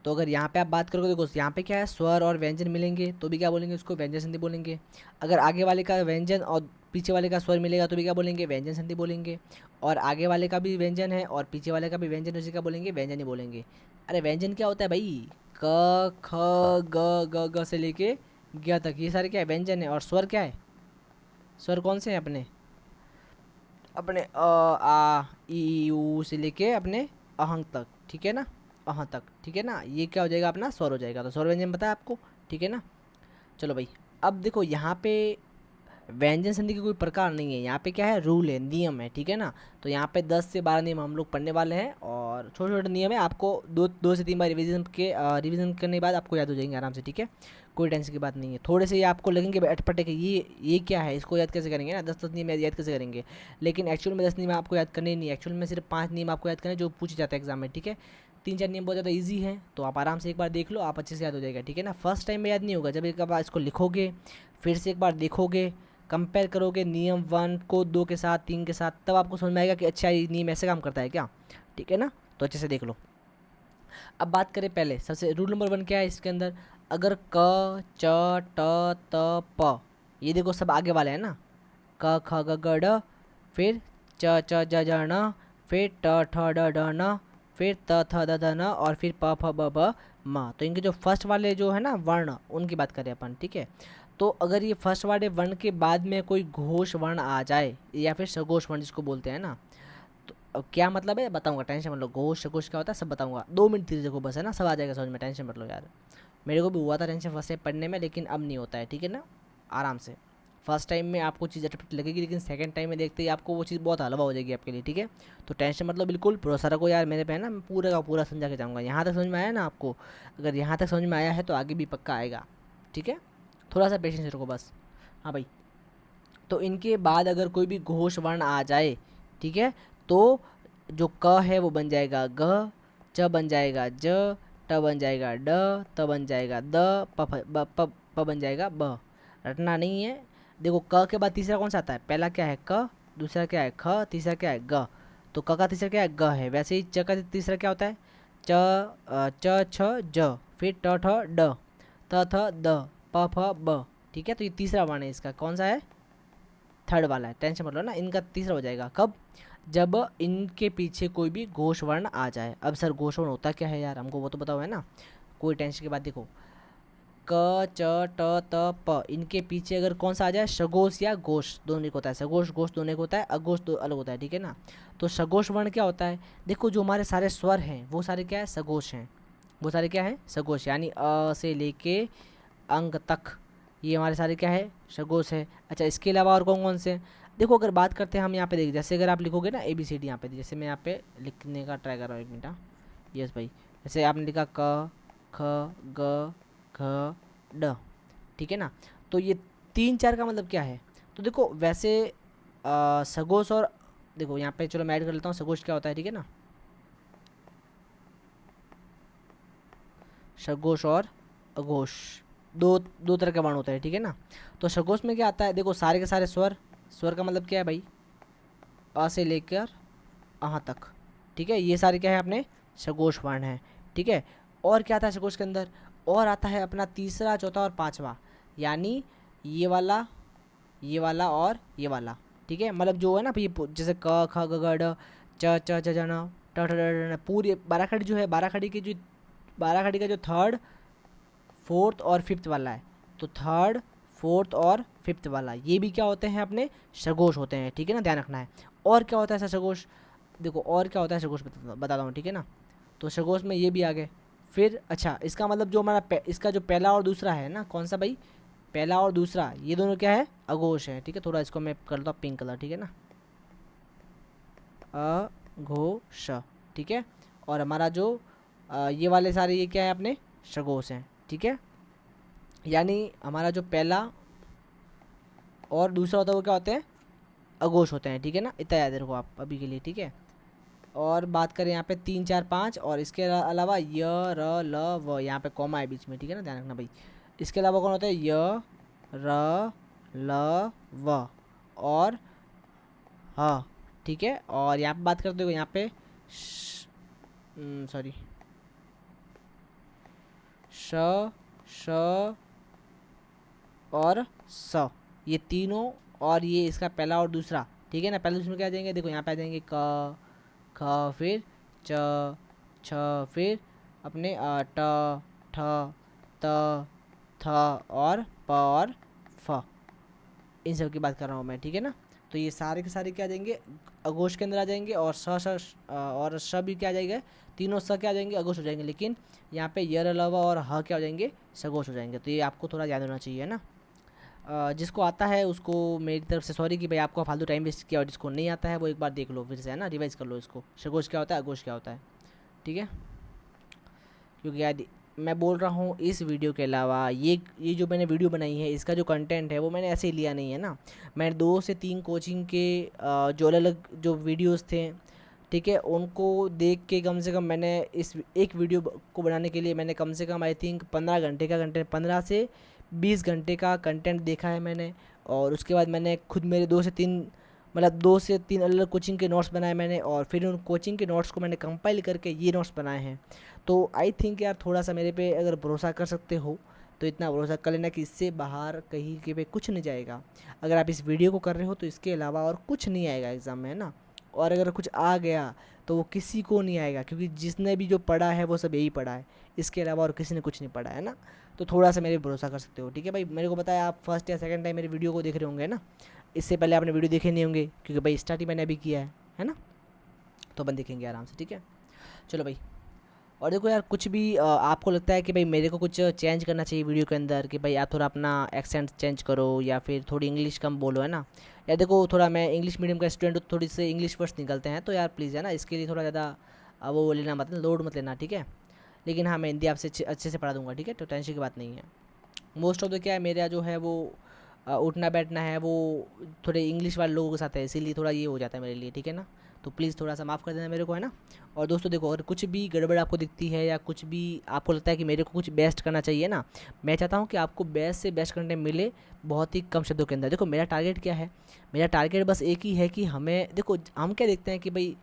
तो अगर यहाँ पे आप बात करोगे, देखो यहाँ पे क्या है, स्वर और व्यंजन मिलेंगे तो भी क्या बोलेंगे, उसको व्यंजन संधि बोलेंगे। अगर आगे वाले का व्यंजन और पीछे वाले का स्वर मिलेगा तो भी क्या बोलेंगे, व्यंजन संधि बोलेंगे। और आगे वाले का भी व्यंजन है और पीछे वाले का भी व्यंजन, उसी का बोलेंगे व्यंजन ही बोलेंगे। अरे व्यंजन क्या होता है भाई, क ख ग से लेके ग तक, ये सारे क्या है, व्यंजन है। और स्वर क्या है, स्वर कौन से हैं अपने, अपने आ ई ऊ से लेके अपने अहंग तक, ठीक है ना, अह तक, ठीक है ना, ये क्या हो जाएगा, अपना स्वर हो जाएगा। तो स्वर व्यंजन पता है आपको, ठीक है ना। चलो भाई अब देखो यहाँ पे व्यंजन संधि के कोई प्रकार नहीं है, यहाँ पे क्या है, रूल है, नियम है, ठीक है ना। तो यहाँ पे 10 से 12 नियम हम लोग पढ़ने वाले हैं, और छोटे छोटे नियम है, आपको 2 से 3 बार रिवीजन करने के बाद आपको याद हो जाएंगे आराम से, ठीक है। कोई टेंशन की बात नहीं है। थोड़े से ये आपको लगेंगे अटपटे कि ये क्या है, इसको याद कैसे करेंगे ना, 10 10 नियम याद कैसे करेंगे। लेकिन एक्चुअल में 10 नियम आपको याद करने ही नहीं है, एक्चुअल में सिर्फ 5 नियम आपको याद करने जो पूछे जाते हैं एग्जाम में, ठीक है। 3 4 नियम बहुत ज़्यादा ईजी हैं, तो आप आराम से एक बार देख लो, आप अच्छे से याद हो जाएगा, ठीक है ना। फर्स्ट टाइम में याद नहीं होगा, जब एक बार इसको लिखोगे, फिर से एक बार देखोगे, कंपेयर करोगे नियम 1 को 2 के साथ, 3 के साथ, तब आपको समझ में आएगा कि अच्छा ये नियम ऐसे काम करता है क्या, ठीक है ना। तो अच्छे से देख लो। अब बात करें पहले सबसे, रूल नंबर 1 क्या है इसके अंदर, अगर क च ट त प, ये देखो सब आगे वाले हैं ना, क ख ग घ ड़, फिर च च ज ज ण, फिर ट ठ ड ढ न, फिर त थ द ध न, और फिर प फ ब भ म। तो इनके जो फर्स्ट वाले जो है ना वर्ण, उनकी बात करें अपन, ठीक है। तो अगर ये फर्स्ट वाले वर्ण के बाद में कोई घोष वर्ण आ जाए, या फिर सघोष वर्ण जिसको बोलते हैं ना, तो अब क्या मतलब है बताऊंगा, टेंशन मत लो, घोष सघोष क्या होता है सब बताऊंगा, 2 मिनट धीरे देखो बस, है ना, सब आ जाएगा समझ में, टेंशन मत लो यार। मेरे को भी हुआ था टेंशन फर्स्ट टाइम पढ़ने में, लेकिन अब नहीं होता है, ठीक है ना, आराम से। फर्स्ट टाइम में आपको चीज़ अटपट लगेगी, लेकिन सेकंड टाइम में देखते ही आपको वो चीज़ बहुत हलवा हो जाएगी आपके लिए, ठीक है। तो टेंशन मतलब बिल्कुल भरोसा रखो यार मेरे पे, है ना, मैं पूरा का पूरा समझा के जाऊँगा। यहाँ तक समझ में आया ना आपको, अगर यहाँ तक समझ में आया है तो आगे भी पक्का आएगा, ठीक है। थोड़ा सा पेशेंस रखो बस। हाँ भाई, तो इनके बाद अगर कोई भी घोष वर्ण आ जाए, ठीक है, तो जो क है वो बन जाएगा ग, च बन जाएगा ज, ट बन जाएगा ड, त बन जाएगा द, प बन जाएगा ब। रटना नहीं है। देखो क के बाद तीसरा कौन सा आता है, पहला क्या है क, दूसरा क्या है ख, तीसरा क्या है ग। तो क का तीसरा क्या है ग है, वैसे ही च का तीसरा क्या होता है, च छ ज, फिर ट ठ ड, त थ द, प फ ब, ठीक है। तो ये तीसरा वर्ण है, इसका कौन सा है, थर्ड वाला है, टेंशन मत लो ना, इनका तीसरा हो जाएगा कब, जब इनके पीछे कोई भी घोष वर्ण आ जाए। अब सर घोष वर्ण होता क्या है यार, हमको वो तो बताओ, है ना, कोई टेंशन की बात। देखो क च ट त प, इनके पीछे अगर कौन सा आ जाए, सघोष या घोष, दोनों एक होता है, सघोष घोष दोनों एक होता है, अघोष दो अलग होता है, ठीक है ना। तो सघोष वर्ण क्या होता है, देखो जो हमारे सारे स्वर हैं वो सारे क्या है, सघोष हैं, वो सारे क्या है, सघोष, यानी अ से लेके अंग तक, ये हमारे सारे क्या है, सघोष है। अच्छा इसके अलावा और कौन कौन से हैं? देखो अगर बात करते हैं हम यहाँ पे, देखिए जैसे अगर आप लिखोगे ना ABCD यहाँ पे, जैसे मैं यहाँ पे लिखने का ट्राई कर रहा हूँ, 1 मिनट, हाँ यस भाई, जैसे आपने लिखा क ख ग घ ड, ठीक है ना। तो ये 3 4 का मतलब क्या है, तो देखो वैसे सघोष और, देखो यहाँ पे चलो मैं ऐड कर लेता हूँ, सघोष क्या होता है, ठीक है ना, सघोष और अघोष, दो दो तरह के वर्ण होते हैं, ठीक है ना। तो सघोष में क्या आता है, देखो सारे के सारे स्वर, स्वर का मतलब क्या है भाई, अ से लेकर अहाँ तक, ठीक है, ये सारे क्या है अपने सघोष वर्ण हैं, ठीक है। और क्या आता है सघोष के अंदर, और आता है अपना तीसरा चौथा और पांचवा, यानी ये वाला और ये वाला, ठीक है। मतलब जो है ना ये जैसे क ख ग घ ड, च च ज ज न, ट ठ ड ढ न, पूरी बाराखड़ी जो है, बाराखड़ी का जो थर्ड फोर्थ और फिफ्थ वाला है, तो थर्ड फोर्थ और फिफ्थ वाला ये भी क्या होते हैं, अपने सघोष होते हैं, ठीक है ना, ध्यान रखना है। और क्या होता है ऐसा सघोष, देखो और क्या होता है सघोष बताता हूँ, ठीक है ना। तो सघोष में ये भी आ गए। फिर अच्छा इसका मतलब जो हमारा इसका जो पहला और दूसरा है ना, कौन सा भाई, पहला और दूसरा, ये दोनों क्या है, अघोष है, ठीक है। थोड़ा इसको मैं कर लेता हूँ पिंक कलर, ठीक है ना, अघोष, ठीक है। और हमारा जो ये वाले सारे ये क्या है, अपने सघोष हैं, ठीक है। यानी हमारा जो पहला और दूसरा होता है वो क्या होते हैं, अघोष होते हैं, ठीक है ना, इतना याद रखो आप अभी के लिए, ठीक है। और बात करें यहाँ पे 3 4 5, और इसके अलावा य र ल व, यहाँ पे कॉमा है बीच में, ठीक है ना, ध्यान रखना भाई। इसके अलावा कौन होता है? य, र, ल, व और ह, ठीक है। और यहाँ पे बात करते हो, यहाँ पे सॉरी, श, श और स, ये तीनों, और ये इसका पहला और दूसरा, ठीक है ना। पहले दूसरे में क्या आ जाएंगे? देखो यहाँ पे आ जाएंगे क, ख, फिर च, छ, फिर अपने ट, ठ, त, थ और प और फ, इन सब की बात कर रहा हूँ मैं, ठीक है ना। तो ये सारे के सारे क्या आ जाएंगे? अघोष के अंदर आ जाएंगे। और और श भी क्या आ जाएगा? तीनों स क्या आ जाएंगे? अघोष हो जाएंगे। लेकिन यहाँ पे यर, अलावा और ह क्या हो जाएंगे? सघोष हो जाएंगे। तो ये आपको थोड़ा याद होना चाहिए ना। जिसको आता है उसको मेरी तरफ से सॉरी कि भाई आपको फालतू टाइम वेस्ट किया, और जिसको नहीं आता है वो एक बार देख लो फिर से, है ना, रिवाइज कर लो इसको, सघोष क्या होता है, अघोष क्या होता है, ठीक है। क्योंकि यार मैं बोल रहा हूँ इस वीडियो के अलावा ये जो मैंने वीडियो बनाई है, इसका जो कंटेंट है वो मैंने ऐसे ही लिया नहीं है ना। मैंने 2 से 3 कोचिंग के जो अलग अलग जो वीडियोस थे, ठीक है, उनको देख के कम से कम मैंने इस एक वीडियो को बनाने के लिए मैंने कम से कम आई थिंक 15 घंटे का कंटेंट, 15 से 20 घंटे का कंटेंट देखा है मैंने। और उसके बाद मैंने खुद मेरे 2 से 3 अलग अलग कोचिंग के नोट्स बनाए मैंने, और फिर उन कोचिंग के नोट्स को मैंने कंपाइल करके ये नोट्स बनाए हैं। तो आई थिंक यार थोड़ा सा मेरे पे अगर भरोसा कर सकते हो तो इतना भरोसा कर लेना कि इससे बाहर कहीं के पे कुछ नहीं जाएगा। अगर आप इस वीडियो को कर रहे हो तो इसके अलावा और कुछ नहीं आएगा एग्ज़ाम में, है ना। और अगर कुछ आ गया तो वो किसी को नहीं आएगा, क्योंकि जिसने भी जो पढ़ा है वो सब यही पढ़ा है, इसके अलावा और किसी ने कुछ नहीं पढ़ा है ना। तो थोड़ा सा मेरे पे भरोसा कर सकते हो, ठीक है भाई। मेरे को पता है आप फर्स्ट या सेकंड टाइम मेरे वीडियो को देख रहे होंगे ना, इससे पहले आपने वीडियो देखे नहीं होंगे, क्योंकि भाई स्टार्ट ही मैंने अभी किया है ना। तो अपन देखेंगे आराम से, ठीक है। चलो भाई। और देखो यार, कुछ भी आपको लगता है कि भाई मेरे को कुछ चेंज करना चाहिए वीडियो के अंदर, कि भाई आप थोड़ा अपना एक्सेंट चेंज करो या फिर थोड़ी इंग्लिश कम बोलो, है ना। या देखो थोड़ा मैं इंग्लिश मीडियम का स्टूडेंट हूँ, थोड़ी से इंग्लिश वर्ड्स निकलते हैं, तो यार प्लीज़, है ना, इसके लिए थोड़ा ज़्यादा वो लेना मत, लोड मत लेना, ठीक है। लेकिन हाँ, मैं हिंदी आपसे अच्छे से पढ़ा दूँगा, ठीक है, तो टेंशन की बात नहीं है। मोस्ट ऑफ द क्या है, मेरा जो है वो उठना बैठना है वो थोड़े इंग्लिश वाले लोगों के साथ है, इसीलिए थोड़ा ये हो जाता है मेरे लिए, ठीक है ना। तो प्लीज़ थोड़ा सा माफ़ कर देना मेरे को, है ना। और दोस्तों देखो, अगर कुछ भी गड़बड़ आपको दिखती है या कुछ भी आपको लगता है कि मेरे को कुछ बेस्ट करना चाहिए ना, मैं चाहता हूँ कि आपको बेस्ट से बेस्ट कंटेंट मिले बहुत ही कम शब्दों के अंदर। देखो मेरा टारगेट क्या है, मेरा टारगेट बस एक ही है कि हमें, देखो हम क्या देखते हैं कि भाई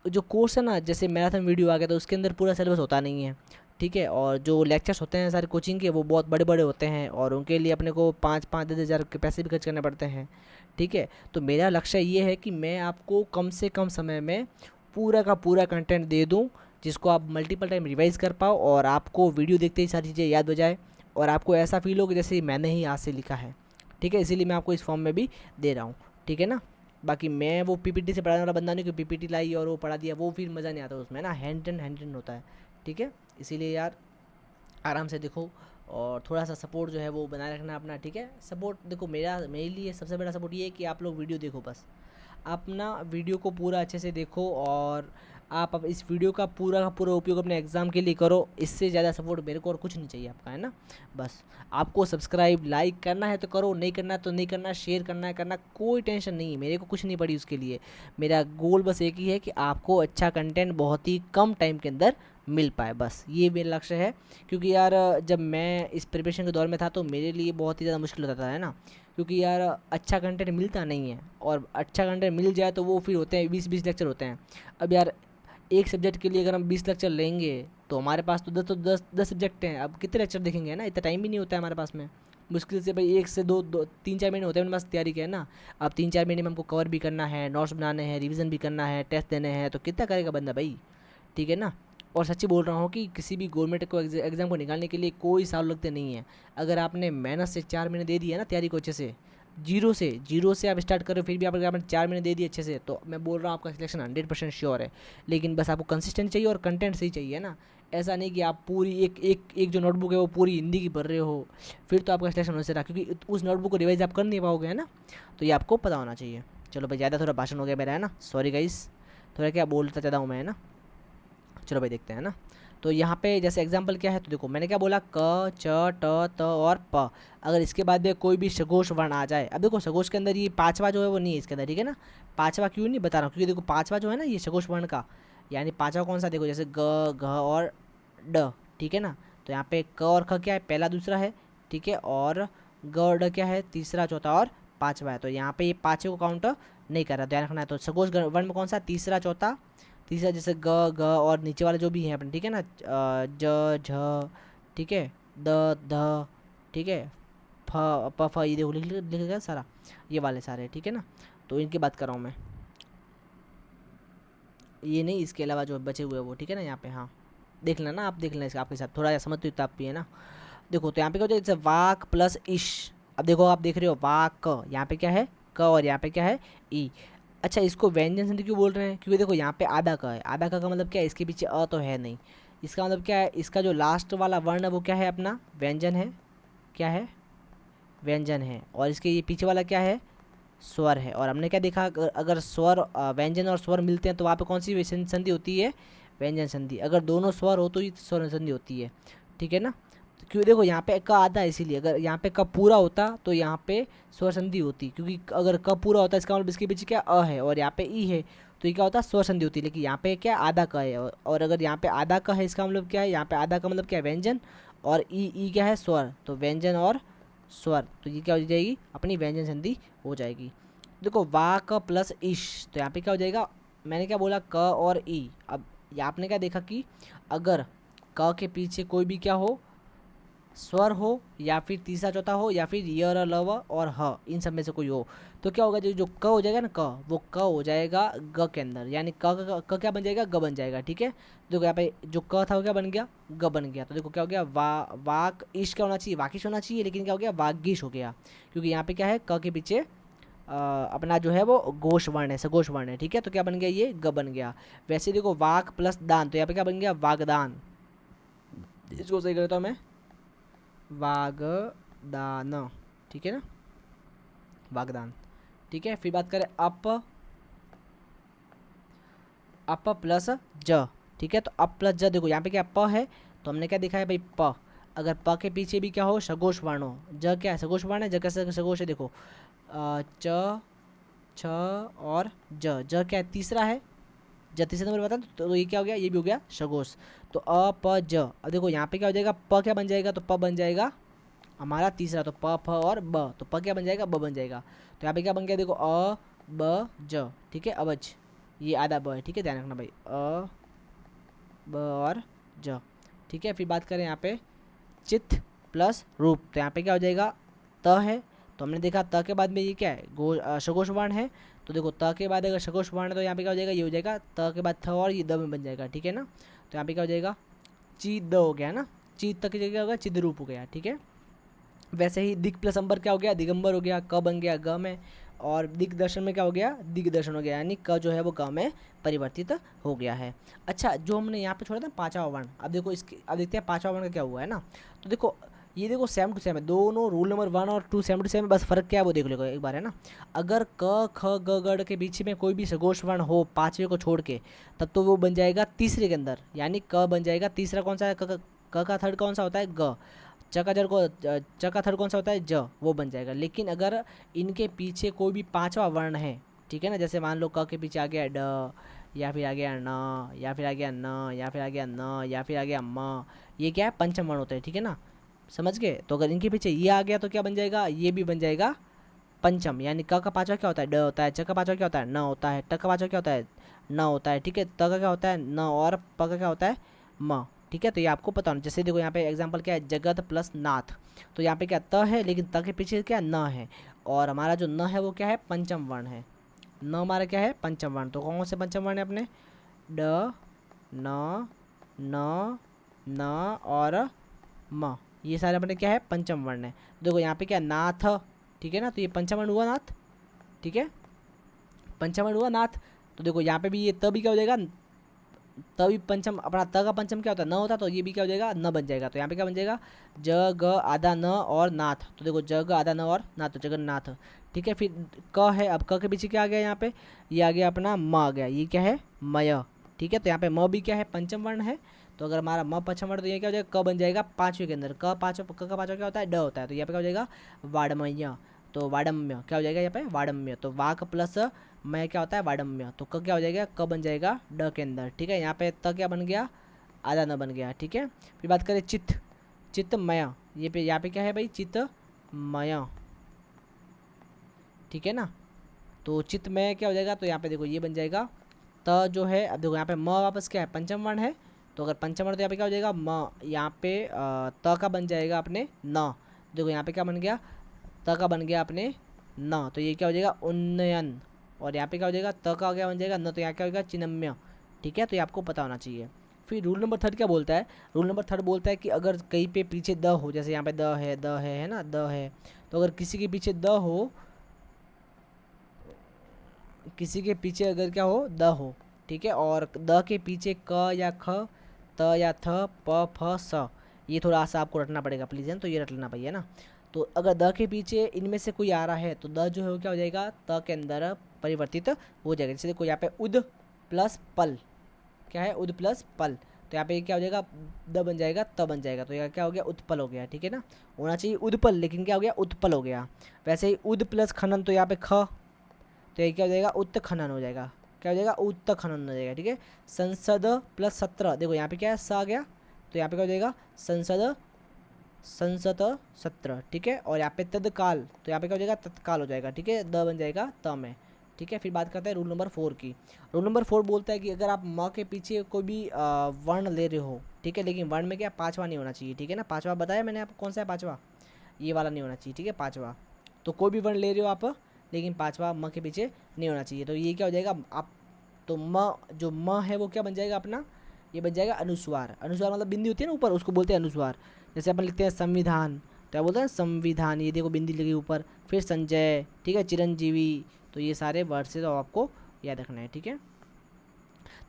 जो कोर्स है ना, जैसे मैराथन वीडियो आ गया तो उसके अंदर पूरा सिलेबस होता नहीं है, ठीक है। और जो लेक्चर्स होते हैं सारे कोचिंग के वो बहुत बड़े बड़े होते हैं, और उनके लिए अपने को 5-5 10 हज़ार के पैसे भी खर्च करने पड़ते हैं, ठीक है। तो मेरा लक्ष्य ये है कि मैं आपको कम से कम समय में पूरा का पूरा कंटेंट दे दूं, जिसको आप मल्टीपल टाइम रिवाइज कर पाओ, और आपको वीडियो देखते ही सारी चीज़ें याद हो जाए, और आपको ऐसा फील हो कि जैसे मैंने ही आज से लिखा है, ठीक है। इसीलिए मैं आपको इस फॉर्म में भी दे रहा हूँ, ठीक है ना। बाकी मैं वो पीपीटी से पढ़ाने वाला बंदा नहीं कि पीपीटी लाई और वो पढ़ा दिया, वो फिर मज़ा नहीं आता उसमें ना, हैंड एंड होता है, ठीक है। इसीलिए यार आराम से देखो, और थोड़ा सा सपोर्ट जो है वो बनाए रखना अपना, ठीक है। सपोर्ट देखो, मेरे लिए सबसे बड़ा सपोर्ट ये है कि आप लोग वीडियो देखो, बस अपना वीडियो को पूरा अच्छे से देखो, और आप अब इस वीडियो का पूरा उपयोग अपने एग्ज़ाम के लिए करो। इससे ज़्यादा सपोर्ट मेरे को और कुछ नहीं चाहिए आपका, है ना। बस आपको सब्सक्राइब लाइक करना है तो करो, नहीं करना तो नहीं करना, शेयर करना है करना, कोई टेंशन नहीं है, मेरे को कुछ नहीं पड़ी उसके लिए। मेरा गोल बस एक ही है कि आपको अच्छा कंटेंट बहुत ही कम टाइम के अंदर मिल पाए, बस ये मेरा लक्ष्य है। क्योंकि यार जब मैं इस प्रिपरेशन के दौर में था तो मेरे लिए बहुत ही ज़्यादा मुश्किल होता था, है ना। क्योंकि यार अच्छा कंटेंट मिलता नहीं है, और अच्छा कंटेंट मिल जाए तो वो फिर होते हैं 20-20 लेक्चर होते हैं। अब यार एक सब्जेक्ट के लिए अगर हम 20 लेक्चर लेंगे तो हमारे पास तो 10 सब्जेक्ट हैं, अब कितने लेक्चर देखेंगे, है ना। इतना टाइम भी नहीं होता है हमारे पास में, मुश्किल से भाई 1 से 2 3-4 महीने होते हैं मेरे पास तैयारी के, है ना। अब 3-4 महीने में हमको कवर भी करना है, नोट्स बनाने हैं, रिवीजन भी करना है, टेस्ट देने हैं, तो कितना करेगा बंदा भाई, ठीक है ना। और सच्ची बोल रहा हूँ कि किसी भी गवर्नमेंट को एग्ज़ाम को निकालने के लिए कोई साल लगते नहीं है। अगर आपने मेहनत से 4 महीने दे दिए ना तैयारी को अच्छे से, जीरो से आप स्टार्ट करो, फिर भी आप अगर आपने 4 महीने दे दिए अच्छे से, तो मैं बोल रहा हूँ आपका सिलेक्शन 100% श्योर है। लेकिन बस आपको कंसिस्टेंट चाहिए और कंटेंट सही चाहिए ना। ऐसा नहीं कि आप पूरी एक जो नोटबुक है वो पूरी हिंदी की भर रहे हो, फिर तो आपका सिलेक्शन हो से रहा, क्योंकि उस नोटबुक को रिवाइज आप कर नहीं पाओगे, है ना। तो ये आपको पता होना चाहिए। चलो भाई, ज़्यादा थोड़ा भाषण हो गया मेरा, है ना, सॉरी गाइस, थोड़ा क्या बोलता ज़्यादा हूँ मैं, है ना। चलो भाई देखते हैं ना। तो यहाँ पे जैसे एग्जांपल क्या है, तो देखो मैंने क्या बोला, क, च, ट, त और प। अगर इसके बाद में कोई भी सघोष वर्ण आ जाए, अब देखो सघोष के अंदर ये पांचवा जो है वो नहीं है इसके अंदर, ठीक है ना। पांचवा क्यों नहीं बता रहा हूँ, क्योंकि देखो पांचवा जो है ना ये सघोष वर्ण का, यानी पांचवा कौन सा, देखो जैसे ग, घ और ड, ठीक है ना। तो यहाँ पे क और ख क्या है, पहला दूसरा है, ठीक है, और ग और ड क्या है, तीसरा, चौथा और पाँचवा है। तो यहाँ पे ये पाँचों को काउंट नहीं कर रहा, ध्यान रखना है। तो सगोश वर्ण में कौन सा, तीसरा, चौथा, तीसरा, जैसे ग ग और नीचे वाले जो भी हैं अपने, ठीक है ना, ज झ, ठीक है, द ध, ठीक है, फ प फ, ये देखो लिख गया सारा, ये वाले सारे, ठीक है ना। तो इनकी बात कर रहा हूँ मैं, ये नहीं, इसके अलावा जो बचे हुए वो, ठीक है ना, यहाँ पे। हाँ, देख लेना आप, देख लेना इसका आपके साथ, थोड़ा समझ तो आप भी है ना। देखो तो यहाँ पे क्या होता है, जैसे वाक प्लस इश। अब देखो आप देख रहे हो वाक, यहाँ पे क्या है क और यहाँ पे क्या है ई। अच्छा, इसको व्यंजन संधि क्यों बोल रहे हैं, क्योंकि देखो यहाँ पे आधा क है, आधा क का मतलब क्या है, इसके पीछे अ तो है नहीं, इसका मतलब क्या है, इसका जो लास्ट वाला वर्ण है वो क्या है अपना, व्यंजन है, क्या है, व्यंजन है, और इसके ये पीछे वाला क्या है, स्वर है। और हमने क्या देखा, अगर स्वर, व्यंजन और स्वर मिलते हैं तो वहाँ पे कौन सी संधि होती है, व्यंजन संधि। अगर दोनों स्वर हो तो ये स्वर संधि होती है, ठीक है ना। तो क्यों, देखो यहाँ पे क आधा है, इसीलिए अगर यहाँ पे क पूरा होता तो यहाँ पे स्वर संधि होती, क्योंकि अगर क पूरा होता इसका मतलब इसके पीछे क्या अ है और यहाँ पे ई है, तो ये क्या होता, स्वर संधि होती। लेकिन यहाँ पे क्या आधा क है, और अगर यहाँ पे आधा क है इसका मतलब क्या है, यहाँ पे आधा का मतलब क्या है, व्यंजन, और ई क्या है, स्वर, तो व्यंजन और स्वर, तो ये क्या हो जाएगी, अपनी व्यंजन संधि हो जाएगी। देखो वा क प्लस इश, तो यहाँ पे क्या हो जाएगा, मैंने क्या बोला, क और ई। अब ये आपने क्या देखा कि अगर क के पीछे कोई भी क्या हो, स्वर हो, या फिर तीसरा चौथा हो, या फिर य र ल व और ह, इन सब में से कोई हो, तो क्या होगा, जो क हो जाएगा ना, क वो क हो जाएगा ग के अंदर, यानी क क्या बन जाएगा, ग बन जाएगा, ठीक है। देखो यहाँ पे जो क था वो क्या बन गया, ग बन गया। तो देखो क्या हो गया, वाक ईश क्या होना चाहिए, वाकिश होना चाहिए, लेकिन क्या हो गया, वागीश हो गया, क्योंकि यहाँ पे क्या है, क के पीछे अपना जो है वो घोष वर्ण है, सघोष वर्ण है, ठीक है। तो क्या बन गया, ये ग बन गया। वैसे देखो वाक प्लस दान, तो यहाँ पे क्या बन गया, वागदान। इसको सही करता हूँ मैं, वागदान, ठीक है ना, वागदान, ठीक है। फिर बात करें अप प्लस ज, ठीक है। तो अप प्लस ज, देखो यहाँ पे क्या प है, तो हमने क्या देखा है भाई, प, अगर प के पीछे भी क्या हो, सघोष वर्ण हो, ज क्या है, सघोष वर्ण है, ज कैसे सघोष है, देखो च, छ और ज क्या है, तीसरा है, ज तीसरे नंबर बता, तो ये क्या हो गया, ये भी हो गया सघोष। तो अ प ज, अब देखो यहाँ पे क्या हो जाएगा, प क्या बन जाएगा, तो प बन जाएगा हमारा तीसरा, तो प फ और ब, तो प क्या बन जाएगा, ब बन जाएगा। तो यहाँ पे क्या बन गया, देखो अ ब ज, ठीक है, अबज, ये आधा ब है, ठीक है, ध्यान रखना भाई, अ ब और ज, ठीक है। फिर बात करें यहाँ पे चित्त प्लस रूप, तो यहाँ पे क्या हो जाएगा, त है, तो हमने देखा त के बाद में ये क्या है, सघोष वर्ण है, तो देखो त के बाद अगर सघोष वर्ण है तो यहाँ पे क्या हो जाएगा, ये हो जाएगा त के बाद थ और ये द में बन जाएगा, ठीक है ना। तो यहाँ पे क्या हो जाएगा, ची द हो गया ना, ची तक की जगह होगा चिद रूप हो गया, ठीक है। वैसे ही दिग प्लस अंबर क्या हो गया, दिगंबर हो गया, क बन गया ग में, और दिग्दर्शन में क्या हो गया, दिग्दर्शन हो गया, यानी क जो है वो ग में परिवर्तित हो गया है। अच्छा, जो हमने यहाँ पे छोड़ा था पांचवा वर्ण, अब देखो इसके, अब देखते हैं पांचवा वर्ण का क्या हुआ है ना। तो देखो ये देखो सेम टू सेम है, दोनों रूल नंबर 1 और 2 सेम टू सेम है, बस फर्क क्या है वो देख लो एक बार, है ना। अगर क ख ग गड़ के बीच में कोई भी सघोष वर्ण हो पांचवे को छोड़ के, तब तो वो बन जाएगा तीसरे के अंदर, यानी क बन जाएगा तीसरा, कौन सा है, क का थर्ड कौन सा होता है, ग, च का थर्ड कौन सा होता है, ज, वो बन जाएगा। लेकिन अगर इनके पीछे कोई भी पांचवा वर्ण है, ठीक है ना, जैसे मान लो क के पीछे आ गया ड, या फिर आ गया न, या फिर आ गया न, या फिर आ गया न, या फिर आ गया म, ये क्या है, पंचम वर्ण होता है, ठीक है ना, समझ गए। तो अगर इनके पीछे ये आ गया तो क्या बन जाएगा, ये भी बन जाएगा पंचम, यानी क का पांचवा क्या होता है, ड होता है, च का पांचवा क्या होता है, न होता है, ट का पांचवा क्या होता है, न होता है, ठीक है। त का क्या होता है, न, और प का क्या होता है, म, ठीक है। तो ये आपको पता होना। जैसे देखो यहाँ पे एग्जांपल क्या है, जगत प्लस नाथ, तो यहाँ पे क्या त है, लेकिन त के पीछे क्या न है, और हमारा जो न है वो क्या है, पंचम वर्ण है, न हमारा क्या है, पंचम वर्ण। तो कौन से पंचम वर्ण है अपने, ड, न, न, न और म, ये सारे अपने क्या है, पंचम वर्ण है। देखो यहाँ पे क्या नाथ, ठीक है ना, तो ये पंचम वर्ण हुआ नाथ, ठीक है, पंचम वर्ण हुआ नाथ। तो देखो यहाँ पे भी ये त भी क्या हो जाएगा, तभी पंचम, अपना त का पंचम क्या होता है, न होता, तो ये भी क्या हो जाएगा, न बन जाएगा। तो यहाँ पे क्या बन जाएगा, ज ग आधा न और नाथ, तो देखो ज ग आधा न और नाथ, तो जगन्नाथ, ठीक है। फिर क है, अब क के पीछे क्या आ गया यहाँ पे, ये आ गया अपना म आ गया, ये क्या है, मय, ठीक है। तो यहाँ पे म भी क्या है, पंचम वर्ण है, तो अगर हमारा म पंचम वर्ण, तो ये क्या हो जाएगा, क बन जाएगा पांचवे के अंदर, क का पांचवा क्या होता है, ड होता है, तो यहाँ पे क्या हो जाएगा, वाडमय, तो वाडम्य क्या हो जाएगा यहाँ पे, वाडम्य। तो वाक प्लस मैं क्या होता है, वाडम्य, तो क क्या हो जाएगा, क बन जाएगा ड के अंदर, ठीक है। यहाँ पे त क्या बन गया, आधा न बन गया, ठीक है। फिर बात करें चित्त, चित्तमय, ये पे यहाँ पे क्या है भाई, चितमय, ठीक है ना। तो चितमय क्या हो जाएगा, तो यहाँ पे देखो ये बन जाएगा त जो है। अब देखो यहाँ पे म वापस क्या है, पंचम वर्ण है, तो अगर पंचम वर्ण तो यहाँ पे क्या हो जाएगा म, यहाँ पे त का बन जाएगा अपने न। देखो यहाँ पे क्या बन गया, त का बन गया अपने न, तो ये क्या हो जाएगा उन्नयन। और यहाँ पे क्या हो जाएगा, त का क्या बन जाएगा न, तो यहाँ क्या होगा चिनम्य, ठीक है। तो ये आपको पता होना चाहिए। फिर रूल नंबर थर्ड क्या बोलता है, रूल नंबर थर्ड बोलता है कि अगर कहीं पे पीछे द हो, जैसे यहाँ पे द है ना, द है, तो अगर किसी के पीछे द हो, किसी के पीछे अगर क्या हो द हो, ठीक है, और द के पीछे क या ख, त या थ, प फ स, ये थोड़ा सा आपको रटना पड़ेगा प्लीज़, है तो ये रट लेना भैया ना। तो अगर द के पीछे इनमें से कोई आ रहा है तो द जो है वो क्या हो जाएगा, त के अंदर परिवर्तित हो जाएगा। जैसे देखो यहाँ पे उद प्लस पल, क्या है उद प्लस पल, तो यहाँ पे क्या हो जाएगा, द बन जाएगा त बन जाएगा, तो यहाँ क्या हो गया उत्पल हो गया, ठीक है ना। होना चाहिए उदपल, लेकिन क्या हो गया उत्पल हो गया। वैसे ही उद प्लस खनन, तो यहाँ पे ख, तो ये क्या हो जाएगा उत्खनन हो जाएगा, क्या हो जाएगा उत्खनन हो जाएगा, ठीक है। संसद प्लस 17, देखो यहाँ पे क्या है स आ गया, तो यहाँ पे क्या हो जाएगा संसद, संसद 17, ठीक है। और यहाँ पे तत्काल, तो यहाँ पे क्या हो जाएगा तत्काल हो जाएगा, ठीक है, द बन जाएगा त में, ठीक है। फिर बात करते हैं रूल नंबर 4 की। रूल नंबर 4 बोलता है कि अगर आप म के पीछे कोई भी वर्ण ले रहे हो, ठीक है, लेकिन वर्ण में क्या पाँचवा नहीं होना चाहिए, ठीक है ना। पाँचवा बताया मैंने आपको कौन सा है पाँचवा, ये वाला नहीं होना चाहिए, ठीक है पाँचवा। तो कोई भी वर्ण ले रहे हो आप, लेकिन पाँचवा म के पीछे नहीं होना चाहिए, तो ये क्या हो जाएगा आप, तो म जो म है वो क्या बन जाएगा अपना, ये बन जाएगा अनुस्वार। अनुस्वार मतलब बिंदी होती है ना ऊपर, उसको बोलते हैं अनुस्वार। जैसे अपन लिखते हैं संविधान, तो क्या बोलते हैं संविधान, ये देखो बिंदी लगी ऊपर। फिर संजय, ठीक है, चिरंजीवी, तो ये सारे वर्ड से तो आपको याद रखना है, ठीक है।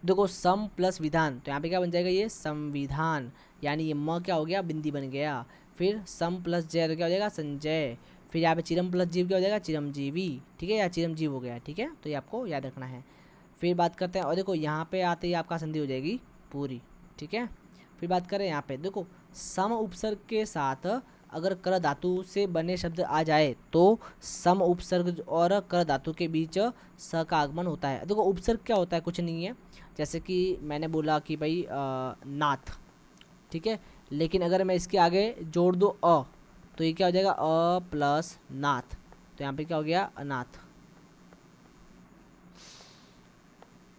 देखो सम प्लस विधान, तो यहाँ पे क्या बन जाएगा ये संविधान, यानी ये म क्या हो गया बिंदी बन गया। फिर सम प्लस जय, तो क्या हो जाएगा संजय। फिर यहाँ पे चिरम प्लस जीव क्या हो जाएगा चिरमजीवी, ठीक है, या चिरमजीव हो गया, ठीक है, तो ये आपको याद रखना है। फिर बात करते हैं, और देखो यहाँ पे आते ही आपका संधि हो जाएगी पूरी, ठीक है। फिर बात करें यहाँ पे, देखो सम उपसर्ग के साथ अगर कर धातु से बने शब्द आ जाए तो सम उपसर्ग और कर धातु के बीच स का आगमन होता है। देखो उपसर्ग क्या होता है, कुछ नहीं है, जैसे कि मैंने बोला कि भाई नाथ, ठीक है, लेकिन अगर मैं इसके आगे जोड़ दूँ अ, तो ये क्या हो जाएगा अ प्लस नाथ, तो यहाँ पे क्या हो गया अनाथ,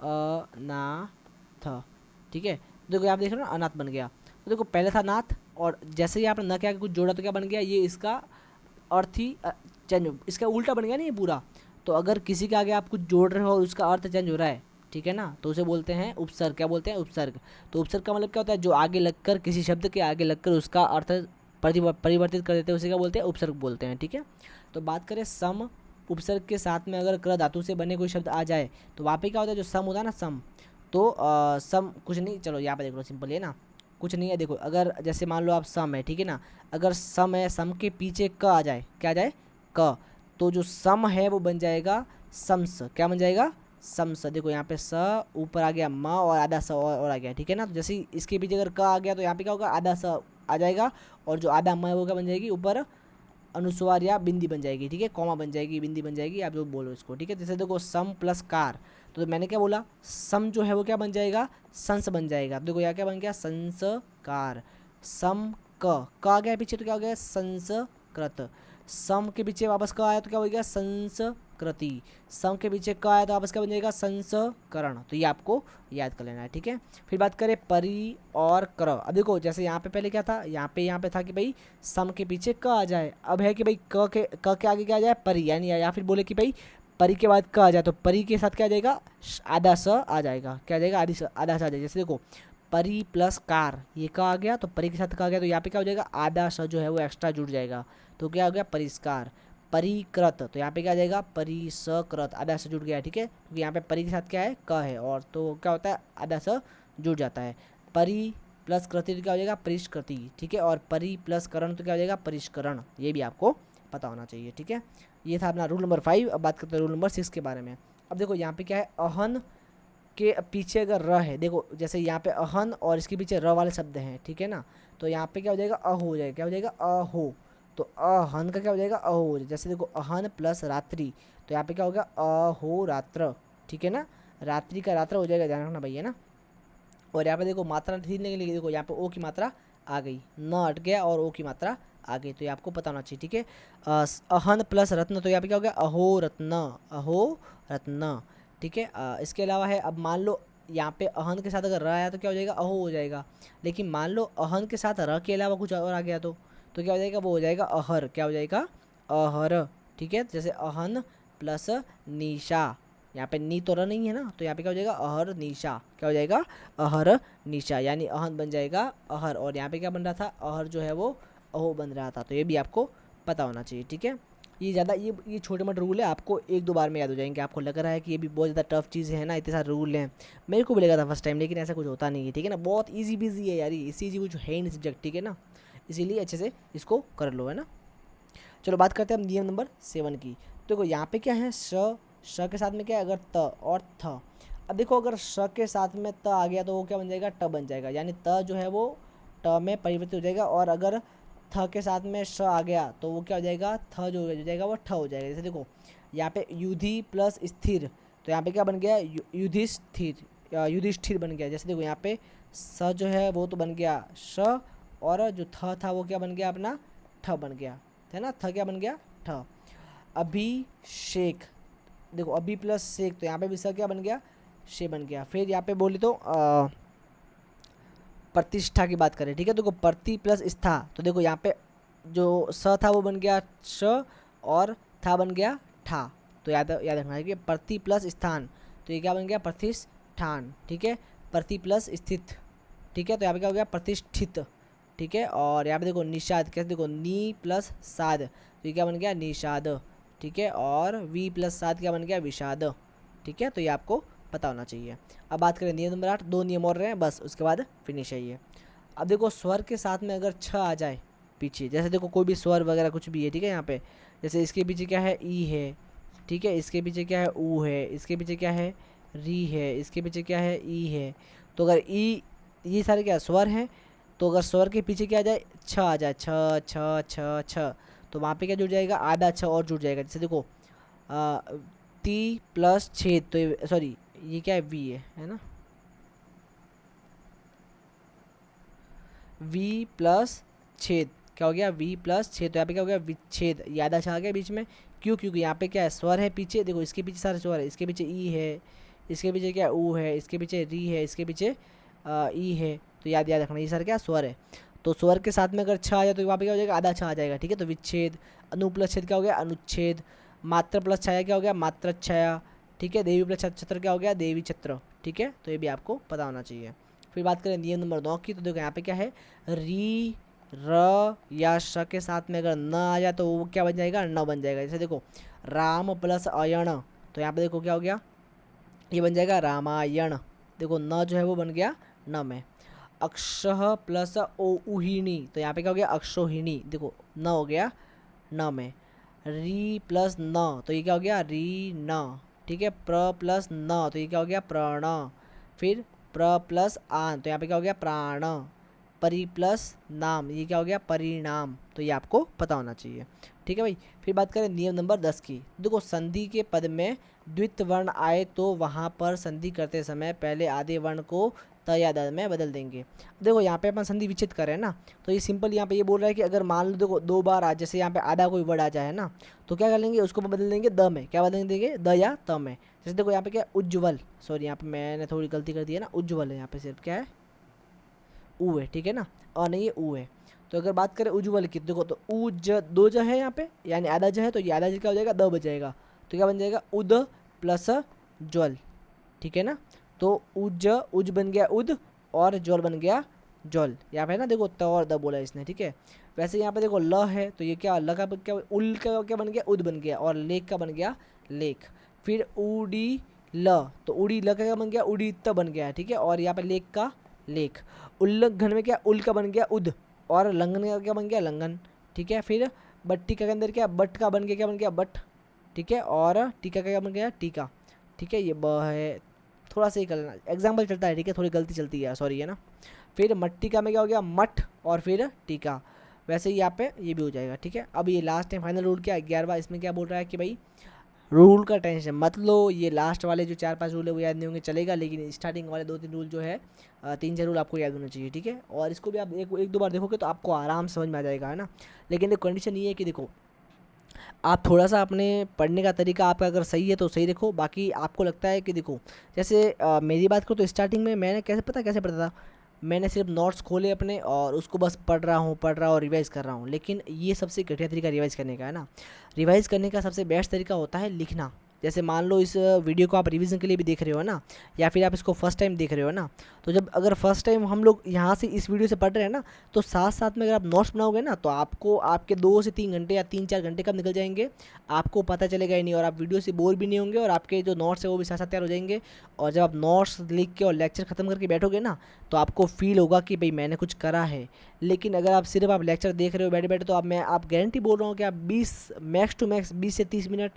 अनाथ, ठीक है। देखो आप देख रहे हो ना अनाथ बन गया, तो देखो पहले था नाथ, और जैसे ही आपने न के आगे कुछ जोड़ा तो क्या बन गया, ये इसका अर्थ ही चेंज, इसका उल्टा बन गया ना ये पूरा। तो अगर किसी के आगे आप कुछ जोड़ रहे हो और उसका अर्थ चेंज हो रहा है, ठीक है ना, तो उसे बोलते हैं उपसर्ग। क्या बोलते हैं उपसर्ग। तो उपसर्ग का मतलब क्या होता है, जो आगे लगकर किसी शब्द के आगे लगकर उसका अर्थ परिवर्तित कर देते हैं, उसे क्या बोलते हैं उपसर्ग बोलते हैं, ठीक है। तो बात करें सम उपसर्ग के साथ में अगर क्रय धातु से बने कोई शब्द आ जाए तो वहाँ पे क्या होता है, जो सम होता है ना सम, तो सम कुछ नहीं, चलो यहाँ पे देख लो सिंपल है ना, कुछ नहीं है। देखो अगर जैसे मान लो आप सम है, ठीक है ना, अगर सम है, सम के पीछे क आ जाए, क्या आ जाए क, तो जो सम है वो बन जाएगा सम्स। क्या बन जाएगा सम्स। देखो यहाँ पे स ऊपर आ गया म और आधा स और आ गया, ठीक है ना। तो जैसे इसके पीछे अगर क आ गया तो यहाँ पे क्या होगा आधा स आ जाएगा, और जो आधा म है वो क्या बन जाएगी ऊपर अनुस्वार या बिंदी बन जाएगी, ठीक है, कॉमा बन जाएगी, बिंदी बन जाएगी, आप जो बोलो इसको, ठीक है। जैसे देखो सम प्लस कार, तो मैंने क्या बोला सम जो है वो क्या बन जाएगा संस बन जाएगा। देखो यहाँ क्या बन गया संस्कार। सम क आ गया पीछे तो क्या हो गया संस्कृत। सम के पीछे वापस क आया तो क्या हो गया संस्कृति। सम के पीछे क आया तो वापस क्या बन जाएगा संस्करण। तो ये आपको याद कर लेना है, ठीक है। फिर बात करें परि और कर। अब देखो जैसे यहाँ पे पहले क्या था, यहाँ पे था कि भाई सम के पीछे क आ जाए, अब है कि भाई क के आगे क्या आ जाए परि, यानी या फिर बोले कि भाई परी के बाद क आ जाए तो परी के साथ क्या आ जाएगा आधा स आ जाएगा, क्या आ जाएगा आधा स आ जाएगा। जैसे देखो परी प्लस कार, ये का आ गया तो परी के साथ का आ गया, तो यहाँ पे क्या हो जाएगा आधा स जो है वो एक्स्ट्रा जुड़ जाएगा, तो क्या हो गया परिष्कार। परिकृत, तो यहाँ पे क्या आ जाएगा परिसकृत, आधा स जुड़ गया, ठीक है, क्योंकि यहाँ पे परी के साथ क्या है क है, और तो क्या होता है आधा स जुड़ जाता है। परी प्लस कृति तो क्या हो जाएगा परिष्कृति, ठीक है, और परी प्लस करण तो क्या हो जाएगा परिष्करण। ये भी आपको पता होना चाहिए, ठीक है। ये था अपना रूल नंबर 5। अब बात करते हैं रूल नंबर 6 के बारे में। अब देखो यहाँ पे क्या है अहन के पीछे अगर र है, देखो जैसे यहाँ पे अहन और इसके पीछे र वाले शब्द हैं, ठीक है ना, तो यहाँ पे क्या हो जाएगा अहो हो जाएगा, क्या हो जाएगा अहो, तो अहन का क्या हो जाएगा अहो हो जाएगा। जैसे देखो अहन प्लस रात्रि, तो यहाँ पे क्या होगा अहो रात्र, ठीक है ना, रात्रि का रात्र हो जाएगा, ध्यान रखना भैया ना। और यहाँ पे देखो मात्रा ठीक नहीं लिखी, देखो यहाँ पे ओ की मात्रा आ गई, न हट गया और ओ की मात्रा आगे, तो ये आपको पता होना चाहिए, ठीक है। अहन प्लस रत्न, तो यहाँ पे क्या हो गया, अहो रत्न, अहो रत्न, ठीक है। इसके अलावा है, अब मान लो यहाँ पे अहन के साथ अगर र आया तो क्या हो जाएगा, अहो हो जाएगा। लेकिन मान लो अहन के साथ र के अलावा कुछ और आ गया तो क्या हो जाएगा, वो हो जाएगा अहर, क्या हो जाएगा, अहर, ठीक है। जैसे अहन प्लस निशा, यहाँ पे नी तो र नहीं है ना, तो यहाँ पे क्या हो जाएगा, अहर निशा, क्या हो जाएगा, अहर निशा, यानी अहन बन जाएगा अहर, और यहाँ पे क्या बन रहा था, अहर जो है वो अहो बन रहा था। तो ये भी आपको पता होना चाहिए, ठीक है। ये ज़्यादा ये छोटे मोटे रूल है, आपको एक दो बार में याद हो जाएंगे। आपको लग रहा है कि ये भी बहुत ज़्यादा टफ चीज़ है ना, इतने सारे रूल हैं, मेरे को भी लगा था फर्स्ट टाइम, लेकिन ऐसा कुछ होता नहीं है, ठीक है ना। बहुत ईजी बिजी है यार, इसी इजी कुछ है ही नहीं सब्जेक्ट, ठीक है ना, इसीलिए अच्छे से इसको कर लो, है ना। चलो बात करते हैं हम नियम नंबर 7 की। देखो यहाँ पे क्या है, श के साथ में क्या है, अगर त और थ। अब देखो अगर श के साथ में त आ गया तो वो क्या बन जाएगा, ट बन जाएगा, यानी त जो है वो ट में परिवर्तित हो जाएगा। और अगर थ के साथ में श आ गया तो वो क्या हो जाएगा, थ जो हो जाएगा वो ठ हो जाएगा। जैसे देखो यहाँ पे युधि प्लस स्थिर, तो यहाँ पे क्या बन गया, युधिष्ठिर, युधिष्ठिर बन गया। जैसे देखो यहाँ पे स जो है वो तो बन गया श, और जो थ था वो क्या बन गया, अपना ठ बन गया, है ना। थ क्या बन गया, ठ। अभिषेक, देखो अभी प्लस शेख, तो यहाँ पे भी स क्या बन गया, शे बन गया। फिर यहाँ पे बोले तो प्रतिष्ठा की बात करें, ठीक है। देखो प्रति प्लस स्था, तो देखो यहाँ पे जो स था वो बन गया श, और था बन गया ठा। तो याद रखना है कि प्रति प्लस स्थान, तो ये क्या बन गया, प्रतिष्ठान, ठीक है। प्रति प्लस स्थित, ठीक है, तो यहाँ पे क्या हो गया, प्रतिष्ठित, ठीक है। और यहाँ पे देखो निषाद, कैसे देखो नी प्लस साध, तो ये क्या बन गया, निषाद, ठीक है। और वी प्लस साध क्या बन गया, विषाद, ठीक है। तो ये आपको पता होना चाहिए। अब बात करें नियम नंबर 8, 2 नियम और रहे हैं बस, उसके बाद फिनिश है ये। अब देखो स्वर के साथ में अगर छ आ जाए पीछे, जैसे देखो कोई भी स्वर वगैरह कुछ भी है, ठीक है। यहाँ पे जैसे इसके पीछे क्या है, ई है, ठीक है। इसके पीछे क्या है, ऊ है। इसके पीछे क्या है, री है। इसके पीछे क्या है, ई है। तो अगर ई, ये सारे क्या स्वर हैं, तो अगर स्वर के पीछे क्या आ जाए, छ आ जाए, छ छ छ छ, तो वहाँ पे क्या जुड़ जाएगा, आधा छ और जुड़ जाएगा। जैसे देखो ती प्लस छेद, तो सॉरी ये क्या है, वी है ना, वी प्लस छेद, क्या हो गया, वी प्लस छेद, तो यहाँ पे क्या हो गया, विच्छेद, ये आधा छ आ गया बीच में। क्यों, क्योंकि यहाँ पे क्या है, स्वर है पीछे, देखो इसके पीछे सारे स्वर है, इसके पीछे ई है, इसके पीछे क्या ऊ है, इसके पीछे री है, इसके पीछे ई है। तो याद रखना ये सारे क्या स्वर है। तो स्वर के साथ में अगर छ आ जाए तो वहाँ पे क्या हो जाएगा, आधा छ आ जाएगा, ठीक है। तो विच्छेद, अनु प्लस छेद क्या हो गया, अनुच्छेद, मात्र प्लस छाया क्या हो गया, मात्र छाया, ठीक है। देवी प्लस छत्र क्या हो गया, देवी छत्र, ठीक है। तो ये भी आपको पता होना चाहिए। फिर बात करें नियम नंबर 9 की, तो देखो यहाँ पे क्या है, री र या श के साथ में अगर न आ जाए तो वो क्या बन जाएगा, न बन जाएगा। जैसे देखो राम प्लस अयण, तो यहाँ पे देखो क्या हो गया, ये बन जाएगा रामायण, देखो न जो है वो बन गया न में। अक्षः प्लस ओहिणी, तो यहाँ पे क्या हो गया, अक्षोहिणी, देखो न हो गया न में। री प्लस न, तो ये क्या हो गया, री न, ठीक है। प्र प्लस न, तो ये क्या हो गया, प्रण। फिर प्र प्लस आन, तो यहाँ पे क्या हो गया, प्राण। परि प्लस नाम, ये क्या हो गया, परिणाम। तो ये आपको पता होना चाहिए, ठीक है भाई। फिर बात करें नियम नंबर 10 की। देखो संधि के पद में द्वित वर्ण आए तो वहाँ पर संधि करते समय पहले आधे वर्ण को त या द में बदल देंगे। देखो यहाँ पे अपन संधि विच्छेद कर रहे हैं ना, तो ये सिंपल यहाँ पे ये बोल रहा है कि अगर मान लो देखो 2 बार आ, जैसे यहाँ पे आधा कोई वर्ड आ जाए ना, तो क्या कर लेंगे, उसको बदल देंगे द में, क्या बदल देंगे, द या त में। जैसे देखो यहाँ पे क्या उज्ज्वल, सॉरी यहाँ पे मैंने थोड़ी गलती कर दी है ना, उज्ज्वल है, यहाँ पे सिर्फ क्या है, ऊ है, ठीक है ना, और नहीं ये ऊ है। तो अगर बात करें उज्ज्वल की, देखो तो उज 2 ज है यहाँ पे, यानी आधा ज है, तो ये आधा ज क्या हो जाएगा, द बच जाएगा, तो क्या बन जाएगा, उद प्लस ज्वल, ठीक है ना। तो उज बन गया उद, और ज्वल बन गया ज्वल। यहाँ पे ना देखो त और द बोला इसने, ठीक है। वैसे यहाँ पे देखो ल है, तो ये क्या, ल का क्या, उल का क्या बन गया, उद बन गया, और लेख का बन गया लेख। फिर उड़ी ल, तो उड़ी ल का क्या बन गया, उड़ी त बन गया, ठीक है। और यहाँ पे लेख का लेख। उल्लंघन में क्या, उल का बन गया उद, और लंघन का क्या बन गया, लंघन, ठीक है। फिर बट्टिका के अंदर क्या, बट का बन गया, क्या बन गया, बट, ठीक है। और टीका का क्या बन गया, टीका, ठीक है। ये ब है, थोड़ा सा ही करना, एग्जाम्पल चलता है, ठीक है, थोड़ी गलती चलती है, सॉरी है ना। फिर मट्टिका में क्या हो गया, मठ, और फिर टीका। वैसे ही यहाँ पे ये भी हो जाएगा, ठीक है। अब ये लास्ट है फाइनल रूल क्या, 11वां, इसमें क्या बोल रहा है कि भाई रूल का टेंशन मत लो, ये लास्ट वाले जो 4-5 रूल है वो याद नहीं होंगे चलेगा, लेकिन स्टार्टिंग वाले 2-3 रूल जो है 3-4 रूल आपको याद होना चाहिए, ठीक है। और इसको भी आप एक दो बार देखोगे तो आपको आराम से समझ में आ जाएगा, है ना। लेकिन एक कंडीशन ये है कि देखो, आप थोड़ा सा अपने पढ़ने का तरीका आपका अगर सही है तो सही रखो। बाकी आपको लगता है कि देखो, जैसे मेरी बात करो तो स्टार्टिंग में मैंने कैसे पढ़ता था, मैंने सिर्फ नोट्स खोले अपने और उसको बस पढ़ रहा और रिवाइज़ कर रहा हूँ। लेकिन ये सबसे घटिया तरीका रिवाइज़ करने का, है ना। रिवाइज़ करने का सबसे बेस्ट तरीका होता है लिखना। जैसे मान लो इस वीडियो को आप रिवीजन के लिए भी देख रहे हो ना, या फिर आप इसको फर्स्ट टाइम देख रहे हो ना, तो जब अगर फर्स्ट टाइम हम लोग यहाँ से इस वीडियो से पढ़ रहे हैं ना, तो साथ साथ में अगर आप नोट्स बनाओगे ना, तो आपको आपके 2 से 3 घंटे या 3-4 घंटे कब निकल जाएंगे आपको पता चलेगा ही नहीं, और आप वीडियो से बोर भी नहीं होंगे, और आपके जो नोट्स है वो भी साथ साथ तैयार हो जाएंगे। और जब आप नोट्स लिख के और लेक्चर ख़त्म करके बैठोगे ना, तो आपको फील होगा कि भाई मैंने कुछ करा है। लेकिन अगर आप सिर्फ आप लेक्चर देख रहे हो बैठे बैठे, तो आप गारंटी बोल रहा हूँ कि आप 20 मैक्स टू मैक्स 20 से 30 मिनट,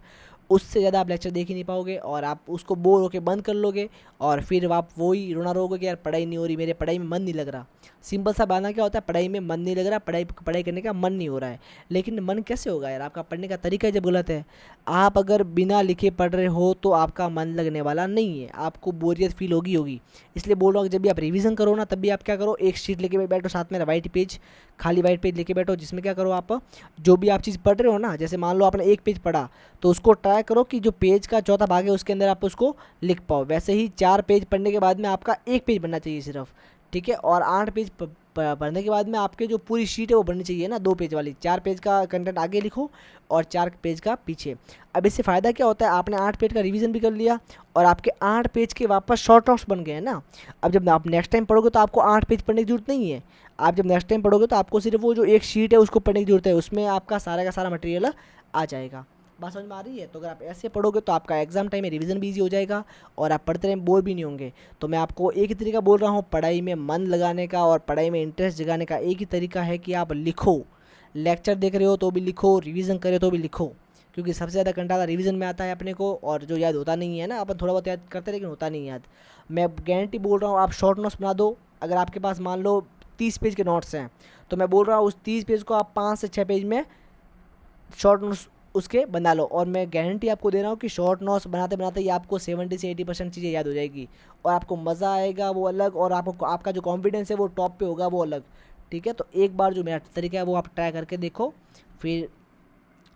उससे ज़्यादा आप लेक्चर देख ही नहीं पाओगे, और आप उसको बोर होकर बंद कर लोगे, और फिर आप वही रोना रोगे कि यार पढ़ाई नहीं हो रही, मेरे पढ़ाई में मन नहीं लग रहा। सिंपल सा बहाना क्या होता है, पढ़ाई में मन नहीं लग रहा, पढ़ाई करने का मन नहीं हो रहा है। लेकिन मन कैसे होगा यार, आपका पढ़ने का तरीका जब गलत है। आप अगर बिना लिखे पढ़ रहे हो तो आपका मन लगने वाला नहीं है, आपको बोरियत फील होगी। इसलिए बोल रहा हूँ जब भी आप रिवीजन करो ना, तब भी आप क्या करो, एक शीट लेके बैठो, साथ में वाइट पेज, खाली वाइट पेज लेके बैठो, जिसमें क्या करो, आप जो भी आप चीज़ पढ़ रहे हो ना, जैसे मान लो आपने एक पेज पढ़ा, तो उसको ट्राई करो कि जो पेज का चौथा भाग है उसके अंदर आप उसको लिख पाओ। वैसे ही 4 पेज पढ़ने के बाद में आपका एक पेज बनना चाहिए सिर्फ, ठीक है। और 8 पेज पढ़ने के बाद में आपके जो पूरी शीट है वो बननी चाहिए ना 2 पेज वाली। 4 पेज का कंटेंट आगे लिखो और 4 पेज का पीछे। अब इससे फ़ायदा क्या होता है, आपने 8 पेज का रिवीजन भी कर लिया, और आपके 8 पेज के वापस शॉर्ट नोट्स बन गए हैं ना। अब जब आप नेक्स्ट टाइम पढ़ोगे तो आपको 8 पेज पढ़ने की जरूरत नहीं है। आप जब नेक्स्ट टाइम पढ़ोगे तो आपको सिर्फ वो जो एक शीट है उसको पढ़ने की जरूरत है, उसमें आपका सारा का सारा मटेरियल आ जाएगा। बात समझ में आ रही है। तो अगर आप ऐसे पढ़ोगे तो आपका एग्जाम टाइम में रिवीजन भी ईजी हो जाएगा, और आप पढ़ते रहें बोर भी नहीं होंगे। तो मैं आपको एक ही तरीका बोल रहा हूँ पढ़ाई में मन लगाने का और पढ़ाई में इंटरेस्ट जगाने का, एक ही तरीका है कि आप लिखो। लेक्चर देख रहे हो तो भी लिखो, रिवीजन कर रहे हो तो भी लिखो, क्योंकि सबसे ज़्यादा कंटाला रिवीजन में आता है अपने को, और जो याद होता नहीं है ना, अपन थोड़ा बहुत याद करते हैं लेकिन होता नहीं याद। मैं गारंटी बोल रहा हूँ, आप शॉर्ट नोट्स बना दो। अगर आपके पास मान लो 30 पेज के नोट्स हैं, तो मैं बोल रहा हूँ उस 30 पेज को आप 5 से 6 पेज में शॉर्ट नोट्स उसके बना लो, और मैं गारंटी आपको दे रहा हूँ कि शॉर्ट नोट्स बनाते बनाते ही आपको 70 से 80% चीज़ें याद हो जाएगी, और आपको मज़ा आएगा वो अलग, और आपको आपका जो कॉन्फिडेंस है वो टॉप पे होगा वो अलग, ठीक है। तो एक बार जो मेरा तरीका है वो आप ट्राई करके देखो, फिर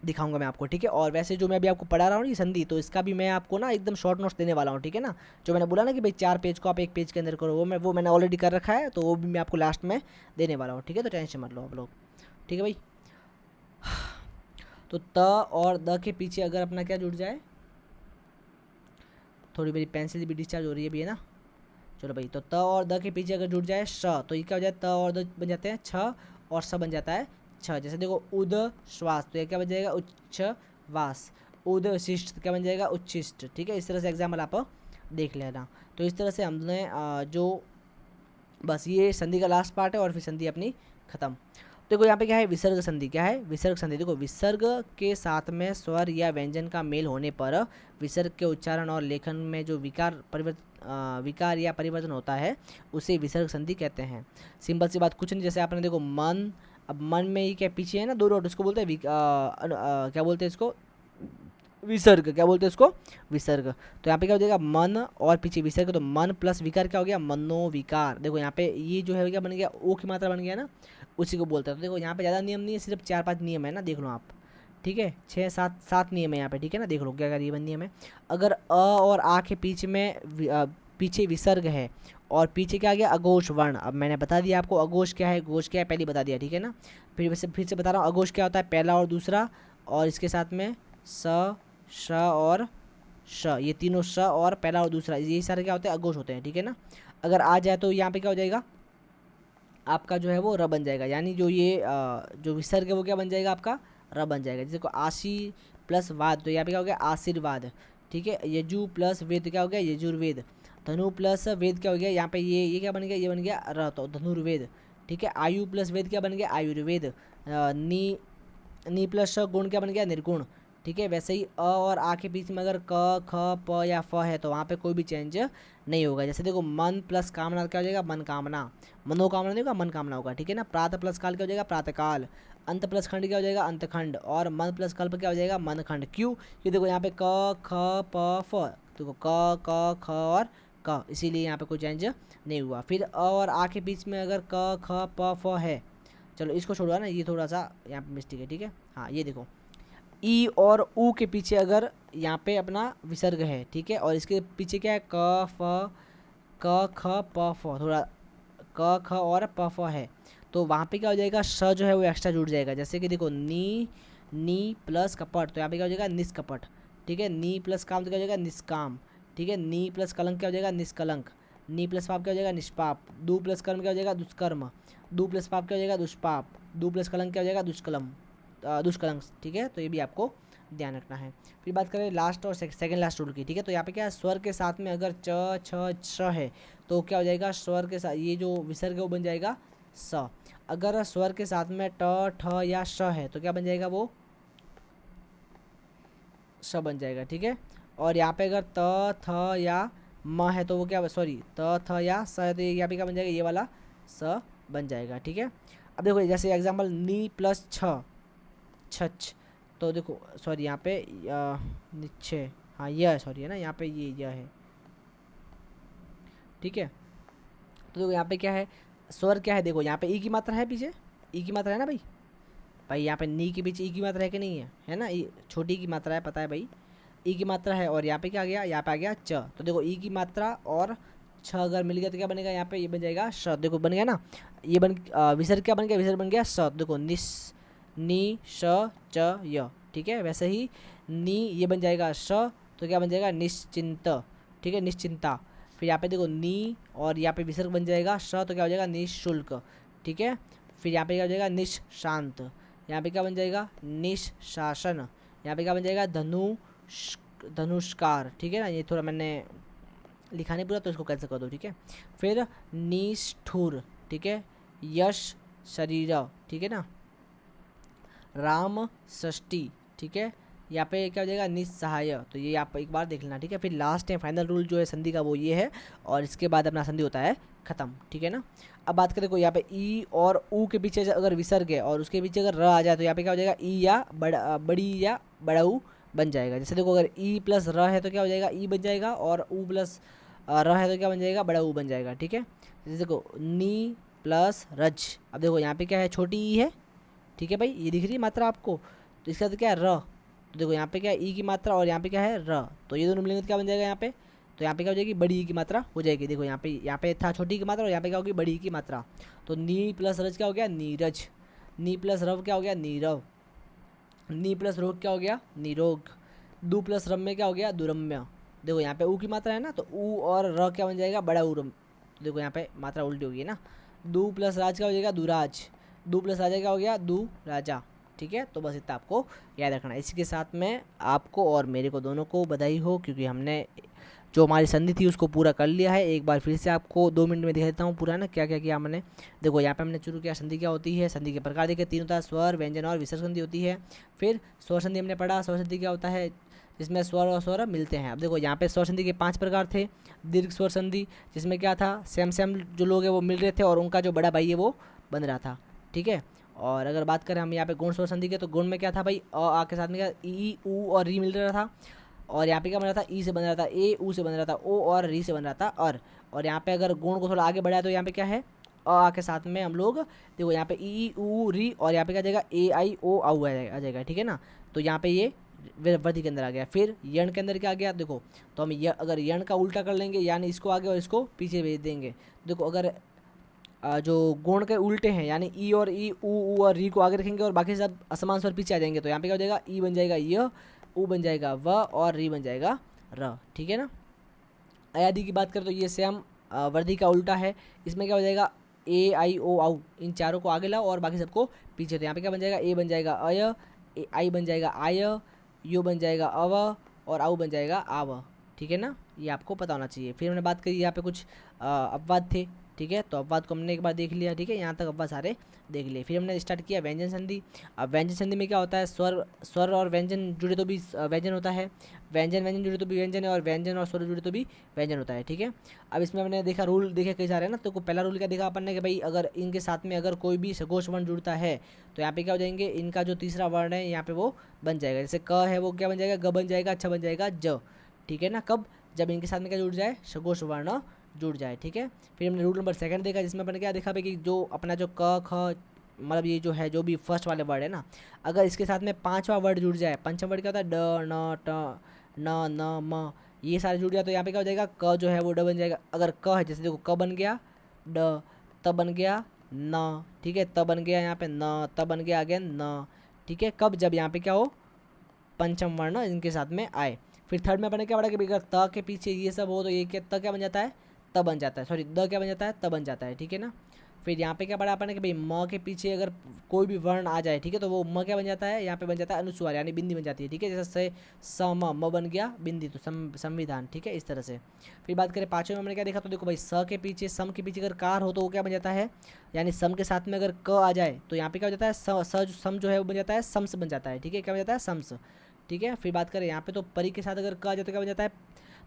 दिखाऊंगा मैं आपको, ठीक है। और वैसे जो मैं अभी आपको पढ़ा रहा हूँ ये संधि, तो इसका भी मैं आपको ना एकदम शॉर्ट नोट्स देने वाला हूँ, ठीक है ना। जो मैंने बोला ना कि भाई 4 पेज को आप एक पेज के अंदर करो, वो मैंने ऑलरेडी कर रखा है, तो वो भी मैं आपको लास्ट में देने वाला हूँ, ठीक है। तो टेंशन मत लो आप लोग, ठीक है भाई। तो त और द के पीछे अगर अपना क्या जुड़ जाए, थोड़ी मेरी पेंसिल भी डिस्चार्ज हो रही है भी, है ना। चलो भाई, तो त और द के पीछे अगर जुड़ जाए श, तो ये क्या हो जाए, त और द बन जाते हैं छ, और स बन जाता है छ। जैसे देखो उद श्वास, तो ये क्या बन जाएगा, उच्छ्वास। उद शिष्ट, तो क्या बन जाएगा, उच्छिष्ट, ठीक है। इस तरह से एग्जाम्पल आप देख लेना। तो इस तरह से हमने जो बस ये संधि का लास्ट पार्ट है, और फिर संधि अपनी खत्म। देखो यहाँ पे क्या है, विसर्ग संधि। क्या है, विसर्ग संधि। देखो विसर्ग के साथ में स्वर या व्यंजन का मेल होने पर विसर्ग के उच्चारण और लेखन में जो विकार या परिवर्तन होता है उसे विसर्ग संधि कहते हैं। सिंपल सी बात, कुछ नहीं। जैसे आपने देखो मन, अब मन में ही क्या पीछे है ना 2 डॉट, उसको बोलते हैं क्या बोलते हैं इसको, विसर्ग। क्या बोलते हैं इसको, विसर्ग। तो यहाँ पे क्या हो जाएगा, मन और पीछे विसर्ग, तो मन प्लस विकार क्या हो गया, मनोविकार। देखो यहाँ पे ये जो है क्या बन गया, ओ की मात्रा बन गया ना, उसी को बोलते हैं। तो देखो यहाँ पे ज़्यादा नियम नहीं है, सिर्फ 4-5 नियम है ना, देख लो आप, ठीक है। 6-7 नियम है यहाँ पे, ठीक है ना। देख लो क्या क्या नियम है। अगर अ और आ के पीछे विसर्ग है, और पीछे क्या आ गया, अघोष वर्ण। अब मैंने बता दिया आपको अघोष क्या है, घोष क्या है, पहले बता दिया, ठीक है ना। फिर से बता रहा हूँ, अघोष क्या होता है, पहला और दूसरा, और इसके साथ में स, श और श, ये तीनों श और पहला और दूसरा, ये सारे क्या होते हैं, अघोष होते हैं, ठीक है ना। अगर आ जाए तो यहाँ पे क्या हो जाएगा, आपका जो है वो र बन जाएगा, यानी जो ये जो विसर्ग है वो क्या बन जाएगा, आपका र बन जाएगा। जैसे को आशी प्लस वाद, तो यहाँ पे क्या हो गया, आशीर्वाद, ठीक है। यजु प्लस वेद क्या हो गया, यजुर्वेद। धनु प्लस वेद क्या हो गया, यहाँ पे ये क्या बन गया, ये बन गया र, तो धनुर्वेद, ठीक है। आयु प्लस वेद क्या बन गया, आयुर्वेद। नी प्लस गुण क्या बन गया, निर्गुण, ठीक है। वैसे ही अ और आ के बीच में अगर क, ख, प या फ है तो वहाँ पे कोई भी चेंज नहीं होगा। जैसे देखो मन प्लस कामना क्या हो जाएगा, मन कामना। मनोकामना नहीं होगा, मन कामना होगा, ठीक है ना। प्रातः प्लस काल क्या हो जाएगा, प्रातःकाल। अंत प्लस खंड क्या हो जाएगा अंतखंड, और मन प्लस कल्प क्या हो जाएगा मनखंड। क्यों? ये देखो यहाँ पे क ख प फ, देखो क ख और क, इसीलिए यहाँ पे कोई चेंज नहीं हुआ। फिर अ और आ के बीच में अगर क ख प फ है, चलो इसको छोड़ो ना, ये थोड़ा सा यहाँ पे मिस्टेक है, ठीक है। हाँ ये देखो ई और ऊ के पीछे अगर यहाँ पे अपना विसर्ग है, ठीक है, और इसके पीछे क्या है क फ क ख प फ, थोड़ा क ख और प फ है, तो वहाँ पे क्या हो जाएगा श जो है वो एक्स्ट्रा जुड़ जाएगा। जैसे कि देखो नी प्लस कपट, तो यहाँ पे क्या हो जाएगा निष्कपट, ठीक है। नी प्लस काम तो क्या हो जाएगा निष्काम, ठीक है। नी प्लस कलंक क्या हो जाएगा निष्कलंक। नी प्लस पाप क्या हो जाएगा निष्पाप। दू प्लस कर्म क्या हो जाएगा दुष्कर्म। दू प्लस पाप क्या हो जाएगा दुष्पाप। दू प्लस कलंक क्या हो जाएगा दुष्कलंक, ठीक है। तो ये भी आपको ध्यान रखना है। फिर बात करें लास्ट और सेकंड लास्ट रूल की, ठीक है। तो यहाँ पे क्या है स्वर के साथ में अगर च छ श है तो क्या हो जाएगा स्वर के साथ ये जो विसर्ग है वो बन जाएगा स। अगर स्वर के साथ में ट ठ या श है तो क्या बन जाएगा वो श बन जाएगा, ठीक है। और यहाँ पे अगर त थ या म है तो वो क्या सॉरी त थ या स है तो यहाँ पे क्या बन जाएगा ये वाला स बन जाएगा, ठीक है। अब देखो जैसे एग्जाम्पल नी प्लस छ छछ, तो देखो सॉरी यहाँ पे निच्छे, हाँ यह सॉरी है ना, यहाँ पे ये यह है, ठीक है। तो देखो यहाँ पे क्या है स्वर क्या है, देखो यहाँ पे ई की मात्रा है, पीछे ई की मात्रा है ना भाई। भाई यहाँ पे नी के पीछे ई की मात्रा है कि नहीं है ना, ई छोटी की मात्रा है, पता है भाई ई की मात्रा है। और यहाँ पे क्या आ गया यहाँ पे आ गया च, तो देखो ई की मात्रा और छ अगर मिल गया तो क्या बनेगा यहाँ पे ये बन जाएगा श, देखो बन गया ना, ये विसर्ग क्या बन गया विसर्ग बन गया स, देखो नी श च य, ठीक है। वैसे ही नी ये बन जाएगा श, तो क्या बन जाएगा निश्चिंत, ठीक है निश्चिंता। फिर यहाँ पे देखो नी और यहाँ पे विसर्ग बन जाएगा श, तो क्या हो जाएगा निःशुल्क, ठीक है। फिर यहाँ पे क्या हो जाएगा निशांत, यहाँ पे क्या बन जाएगा निशासन, यहाँ पे क्या बन जाएगा धनुष्कार, ठीक है ना। ये थोड़ा मैंने लिखा नहीं पूरा तो इसको कैंसिल कर दो, ठीक है। फिर निष्ठुर, ठीक है। यश शरीर, ठीक है ना। राम षष्ठी, ठीक है। यहाँ पे क्या हो जाएगा निस्सहाय, तो ये आप एक बार देख लेना, ठीक है। फिर लास्ट है फाइनल रूल जो है संधि का वो ये है, और इसके बाद अपना संधि होता है खत्म, ठीक है ना। अब बात करें को यहाँ पे ई और ऊ के पीछे अगर विसर्ग है और उसके पीछे अगर र आ जाए तो यहाँ पे क्या हो जाएगा ई या बड़ी या बड़ा ऊ बन जाएगा। जैसे देखो अगर ई प्लस र है तो क्या हो जाएगा ई बन जाएगा, और ऊ प्लस र है तो क्या बन जाएगा बड़ा ऊ बन जाएगा, ठीक है। जैसे देखो नी प्लस रज, अब देखो यहाँ पे क्या है छोटी ई है, ठीक है भाई, ये दिख रही है मात्रा आपको, तो इसका तो क्या है र, तो देखो यहाँ पे क्या है ई की मात्रा और यहाँ पे क्या है र, तो ये दोनों मिलेंगे तो क्या बन जाएगा यहाँ पे, तो यहाँ पे क्या हो जाएगी बड़ी ई की मात्रा हो जाएगी। देखो यहाँ पे था छोटी की मात्रा और यहाँ पे क्या होगी बड़ी ई की मात्रा, तो नी प्लस रज क्या हो गया नीरज। नी प्लस रव क्या हो गया नीरव। नी प्लस रोग क्या हो गया निरोग। दू प्लस रम में क्या हो गया दुरम्य। देखो यहाँ पे ऊ की मात्रा है ना, तो ऊ और र क्या बन जाएगा बड़ा उरम, देखो यहाँ पे मात्रा उल्टी होगी ना। दू प्लस राज क्या हो जाएगा दुराज। दू प्लस राजा क्या हो गया दू राजा, ठीक है। तो बस इतना आपको याद रखना है। इसी के साथ में आपको और मेरे को दोनों को बधाई हो, क्योंकि हमने जो हमारी संधि थी उसको पूरा कर लिया है। एक बार फिर से आपको 2 मिनट में दिखा देता हूँ पूरा ना क्या क्या किया हमने। देखो यहाँ पे हमने शुरू किया संधि क्या होती है, संधि के प्रकार देखे 3 होता है, स्वर व्यंजन और विसर्ग संधि होती है। फिर स्वर संधि हमने पढ़ा, स्वर संधि क्या होता है जिसमें स्वर और स्वर मिलते हैं। अब देखो यहाँ पे स्वर संधि के 5 प्रकार थे। दीर्घ स्वर संधि जिसमें क्या था सेम जो लोग हैं वो मिल रहे थे और उनका जो बड़ा भाई है वो बन रहा था, ठीक है। और अगर बात करें हम यहाँ पे गुण स्वर संधि के, तो गुण में क्या था भाई अ आ के साथ में क्या ई ऊ और री मिल रहा था, और यहाँ पे क्या बन रहा था ई से बन रहा था ए, ऊ से बन रहा था ओ, और री से बन रहा था अर। और यहाँ पे अगर गुण को थोड़ा आगे बढ़ाया तो यहाँ पे क्या है अ के साथ में हम लोग देखो यहाँ पे ई ऊ री, और यहाँ पे क्या जाएगा ए आई ओ आऊ आ जाएगा, ठीक है ना। तो यहाँ पे ये वृद्धि के अंदर आ गया। फिर यण के अंदर क्या आ गया देखो, तो हम अगर यण का उल्टा कर लेंगे यानी इसको आगे और इसको पीछे भेज देंगे। देखो अगर जो गुण के उल्टे हैं यानी ई और ई ऊ और री को आगे रखेंगे और बाकी सब असमान स्वर पीछे आ जाएंगे, तो यहाँ पे क्या हो जाएगा ई बन जाएगा य, ऊ बन जाएगा व, और री बन जाएगा र, ठीक है ना। अयादि की बात करें तो ये सेम वर्धी का उल्टा है। इसमें क्या हो जाएगा ए आई ओ आउ, इन चारों को आगे लाओ और बाकी सबको पीछे। तो यहाँ पे क्या बन जाएगा ए बन जाएगा अय, आई बन जाएगा आय, यू बन जाएगा अव, और आउ बन जाएगा आव, ठीक है ना। ये आपको पता होना चाहिए। फिर हमने बात करी यहाँ पे कुछ अपवाद थे, ठीक है। तो अपवाद को हमने एक बार देख लिया, ठीक है, यहाँ तक अपवाद सारे देख लिए। फिर हमने स्टार्ट किया व्यंजन संधि। अब व्यंजन संधि में क्या होता है, स्वर और व्यंजन जुड़े तो भी व्यंजन होता है, व्यंजन जुड़े तो भी व्यंजन है, और व्यंजन और स्वर जुड़े तो भी व्यंजन होता है, ठीक है। अब इसमें हमने देखा रूल देखे कई सारे ना, तो पहला रूल क्या देखा अपन ने कि भाई अगर इनके साथ में अगर कोई भी सघोष वर्ण जुड़ता है तो यहाँ पे क्या हो जाएंगे, इनका जो तीसरा वर्ण है यहाँ पे वो बन जाएगा। जैसे क है वो क्या बन जाएगा, ग बन जाएगा, छ बन जाएगा ज, ठीक है ना। कब, जब इनके साथ में क्या जुड़ जाए, सघोष वर्ण जुड़ जाए, ठीक है। फिर हमने रूल नंबर सेकंड देखा, जिसमें अपन ने क्या देखा भाई कि जो अपना जो क ख मतलब ये जो है जो भी फर्स्ट वाले वर्ड है ना, अगर इसके साथ में पांचवा वर्ड जुड़ जाए, पंचम वर्ड क्या होता है, ड न ट न न म, ये सारे जुड़ जाए तो यहाँ पे क्या हो जाएगा, क जो है वो ड बन जाएगा। अगर क है, जैसे देखो क बन गया ड, त बन गया न, ठीक है, त बन गया यहाँ पे न, त बन गया अगेन न, ठीक है। कब, जब यहाँ पे क्या हो, पंचम वर्ण इनके साथ में आए। फिर थर्ड में अपने क्या पढ़ा कि अगर त के पीछे ये सब हो तो ये क्या, त क्या बन जाता है, त बन जाता है, सॉरी द क्या बन जाता है, त बन जाता है, ठीक है ना। फिर यहाँ पे क्या पढ़ा अपन ने कि भाई म के पीछे अगर कोई भी वर्ण आ जाए, ठीक है, तो वो म क्या बन जाता है, यहाँ पे बन जाता है अनुस्वार, यानी बिंदी बन जाती है, ठीक है। जैसे से स म बन गया बिंदी, तो संविधान, ठीक है, इस तरह से। फिर बात करें पाँचवें में हमने क्या देखा, तो देखो भाई स के पीछे, सम के पीछे अगर कार हो तो वो क्या बन जाता है, यानी सम के साथ में अगर क आ जाए तो यहाँ पे क्या हो जाता है, सम जो है वो बन जाता है सम्स बन जाता है, ठीक है, क्या बन जाता है, सम्स, ठीक है। फिर बात करें यहाँ पे तो परी के साथ अगर क आ जाए तो क्या बन जाता है,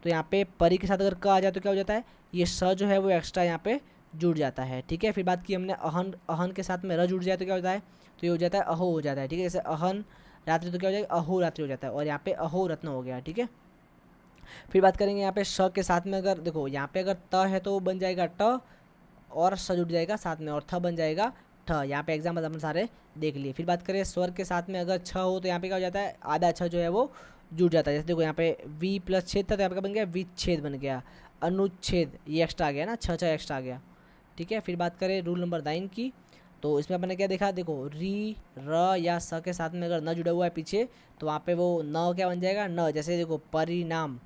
तो यहाँ पे परी के साथ अगर क आ जाए तो क्या हो जाता है, ये स जो है वो एक्स्ट्रा यहाँ पे जुड़ जाता है, ठीक है। फिर बात की हमने अहन, अहन के साथ में र जुड़ जाए तो क्या होता है, तो ये हो जाता है अहो हो जाता है, ठीक है। जैसे अहन रात्रि तो क्या हो जाएगा, अहो रात्रि हो जाता है, और यहाँ पे अहो रत्न हो गया, ठीक है। फिर बात करेंगे यहाँ पे श के साथ में, अगर देखो यहाँ पे अगर त है तो बन जाएगा ट, और स जुड़ जाएगा साथ में, और थ बन जाएगा ठ। यहाँ पे एग्जाम्पल अपन सारे देख लिए। फिर बात करें स्वर के साथ में अगर छ हो तो यहाँ पे क्या हो जाता है, आधा छ जो है वो जुड़ जाता है। जैसे देखो यहाँ पे वी प्लस छेद था तो यहाँ पे क्या बन गया, विच्छेद बन गया, अनुच्छेद ये एक्स्ट्रा आ गया ना, छ छ एक्स्ट्रा आ गया, ठीक है। फिर बात करें रूल नंबर 9 की, तो इसमें अपने क्या देखा, देखो री र या स के साथ में अगर न जुड़ा हुआ है पीछे तो वहाँ पे वो न क्या बन जाएगा, न। जैसे देखो परिणाम,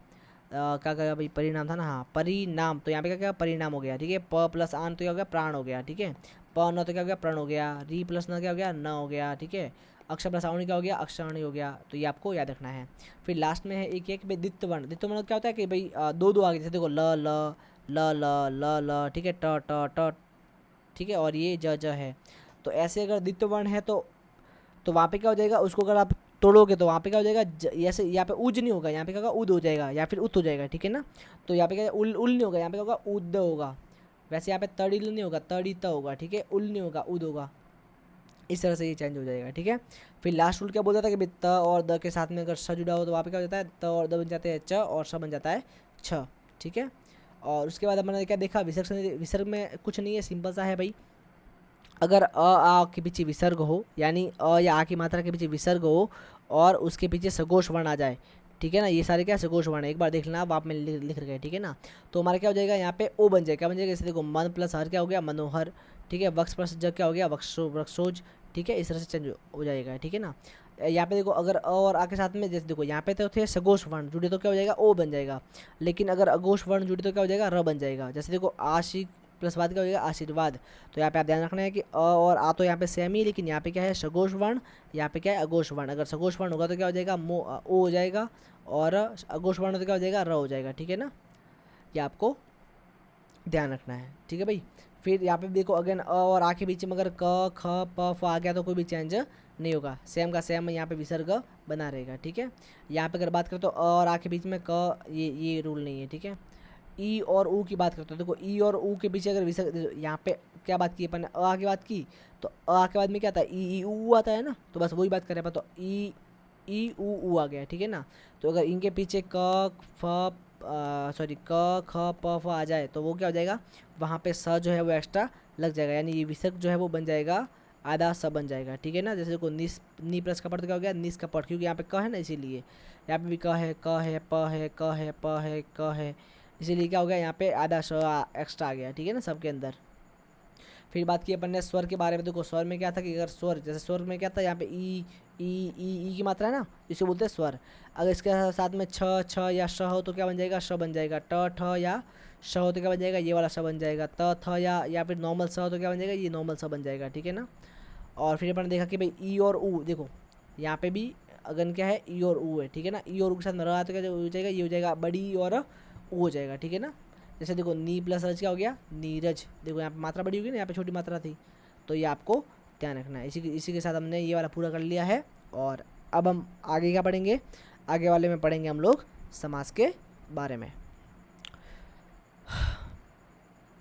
क्या कहा भाई, परिणाम था ना, हाँ परिणाम, तो यहाँ पे क्या क्या परिणाम हो गया, ठीक है। प प्लस आन तो क्या हो गया, प्राण हो गया, ठीक है। प न तो क्या हो गया, प्रण हो गया। री प्लस न क्या हो गया, न हो गया, ठीक है। अक्षर प्लस आवणी क्या हो गया, अक्षराणी हो गया। तो ये आपको याद रखना है। फिर लास्ट में है एक एक भाई द्वित्व वर्ण। द्वित्व वर्ण क्या होता है कि भाई दो दो आगे, जैसे देखो ल ल ल ल ल ल, ठीक है, ट ट ट, ठीक है, और ये ज है। तो ऐसे अगर द्वित्व वर्ण है तो वहाँ पे क्या हो जाएगा, उसको अगर आप तोड़ोगे तो वहाँ पे क्या हो जाएगा, ऐसे यहाँ पे उज नहीं होगा, यहाँ पे क्या होगा, उद हो जाएगा या फिर उत हो जाएगा, ठीक है ना। तो यहाँ पे क्या उल उल नहीं होगा, यहाँ पे क्या होगा, उद होगा। वैसे यहाँ पे तड़िल नहीं होगा, तड़ित होगा, ठीक है, उल नहीं होगा, उद होगा। इस तरह से ये चेंज हो जाएगा, ठीक है। फिर लास्ट रूल क्या बोलता था कि भाई त और द के साथ में अगर स जुड़ा हो तो वहाँ पे क्या हो जाता है, त और द बन जाते हैं च, और स बन जाता है छ, ठीक है। और उसके बाद मैंने क्या देखा, विसर्ग। विसर्ग में कुछ नहीं है, सिंपल सा है भाई, अगर आ के पीछे विसर्ग हो, यानी अ या आ की मात्रा के पीछे विसर्ग हो और उसके पीछे सघोष वर्ण आ जाए, ठीक है ना, ये सारे क्या सघोष वर्ण है, एक बार देख लेना आप में लिख रखे, ठीक है ना। तो हमारा क्या हो जाएगा, यहाँ पे ओ बन जाएगा, क्या बन जाएगा, जैसे देखो मन प्लस हर क्या हो गया, मनोहर, ठीक है। वक्ष प्लस जग क्या हो गया, वृक्षोज, ठीक है। इस तरह से चेंज हो जाएगा, ठीक है ना। यहाँ पे देखो अगर अ और आ के साथ में, जैसे देखो यहाँ पे तो थे सघोष वर्ण जुड़े तो क्या हो जाएगा, ओ बन जाएगा, लेकिन अगर अघोष वर्ण जुड़े तो क्या हो जाएगा, र बन जाएगा। जैसे देखो आशिक प्लस बाद क्या हो जाएगा, आशीर्वाद। तो यहाँ पे आप ध्यान रखना है कि अ और आ तो यहाँ पे सेम ही है, लेकिन यहाँ पे क्या है सघोष वर्ण, यहाँ पे क्या है अघोष वर्ण। अगर सघोष वर्ण होगा तो क्या हो जाएगा, ओ हो जाएगा, और अघोष वर्ण तो क्या हो जाएगा, र हो जाएगा, ठीक है ना। ये आपको ध्यान रखना है, ठीक है भाई। फिर यहाँ पे देखो अगेन अ और आ के बीच में अगर क ख प फ आ गया तो कोई भी चेंज नहीं होगा, सेम का सेम यहाँ पे विसर्ग बना रहेगा, ठीक है। यहाँ पे अगर बात करें तो अ और आ के बीच में क, ये रूल नहीं है, ठीक है। ई और ऊ की बात करते हो, देखो ई और ऊ के पीछे अगर विसर्ग, यहाँ पे क्या बात की अपन ने, अ की बात की, तो अ के बाद में क्या आता है, ई ऊ आता है ना, तो बस वही बात करें अपन, तो ई ऊ आ गया, ठीक है ना। तो अगर इनके पीछे क फ सॉरी क ख प फ आ जाए तो वो क्या हो जाएगा, वहाँ पे स जो है वो एक्स्ट्रा लग जाएगा, यानी ये विसर्ग जो है वो बन जाएगा, आधा स बन जाएगा, ठीक है ना। जैसे देखो निस, नी प्लस कपट तो क्या हो गया, निस कपट, क्योंकि यहाँ पे क है ना, इसीलिए यहाँ पे भी क है, क है, प है, क है, प है, क है, इसीलिए क्या हो गया, यहाँ पे आधा स एक्स्ट्रा आ गया, ठीक है ना, सबके अंदर। फिर बात की अपन ने स्वर के बारे में, देखो स्वर में क्या था कि अगर स्वर, जैसे स्वर में क्या था, यहाँ पे ई की मात्रा है ना, इसे बोलते हैं स्वर। अगर इसके साथ में छ छ या श हो तो क्या बन जाएगा, श बन जाएगा। ट ठ या श हो तो क्या बन जाएगा, ये वाला श बन जाएगा। त थ या फिर नॉर्मल स हो तो क्या बन जाएगा, ये नॉर्मल स बन जाएगा, ठीक है ना। और फिर अपन ने देखा कि भाई ई और ऊ, देखो यहाँ पे भी अगन क्या है, ई और ऊ है, ठीक है ना। ई और ऊ के साथ में र तो क्या हो जाएगा, ये हो जाएगा बड़ी और ऊ हो जाएगा, ठीक है ना। जैसे देखो नी प्लस रज क्या हो गया, नीरज। देखो यहाँ पे मात्रा बड़ी होगी ना, यहाँ पे छोटी मात्रा थी, तो ये आपको ध्यान रखना है। इसी के साथ हमने ये वाला पूरा कर लिया है। और अब हम आगे क्या पढ़ेंगे, आगे वाले में पढ़ेंगे हम लोग समास के बारे में।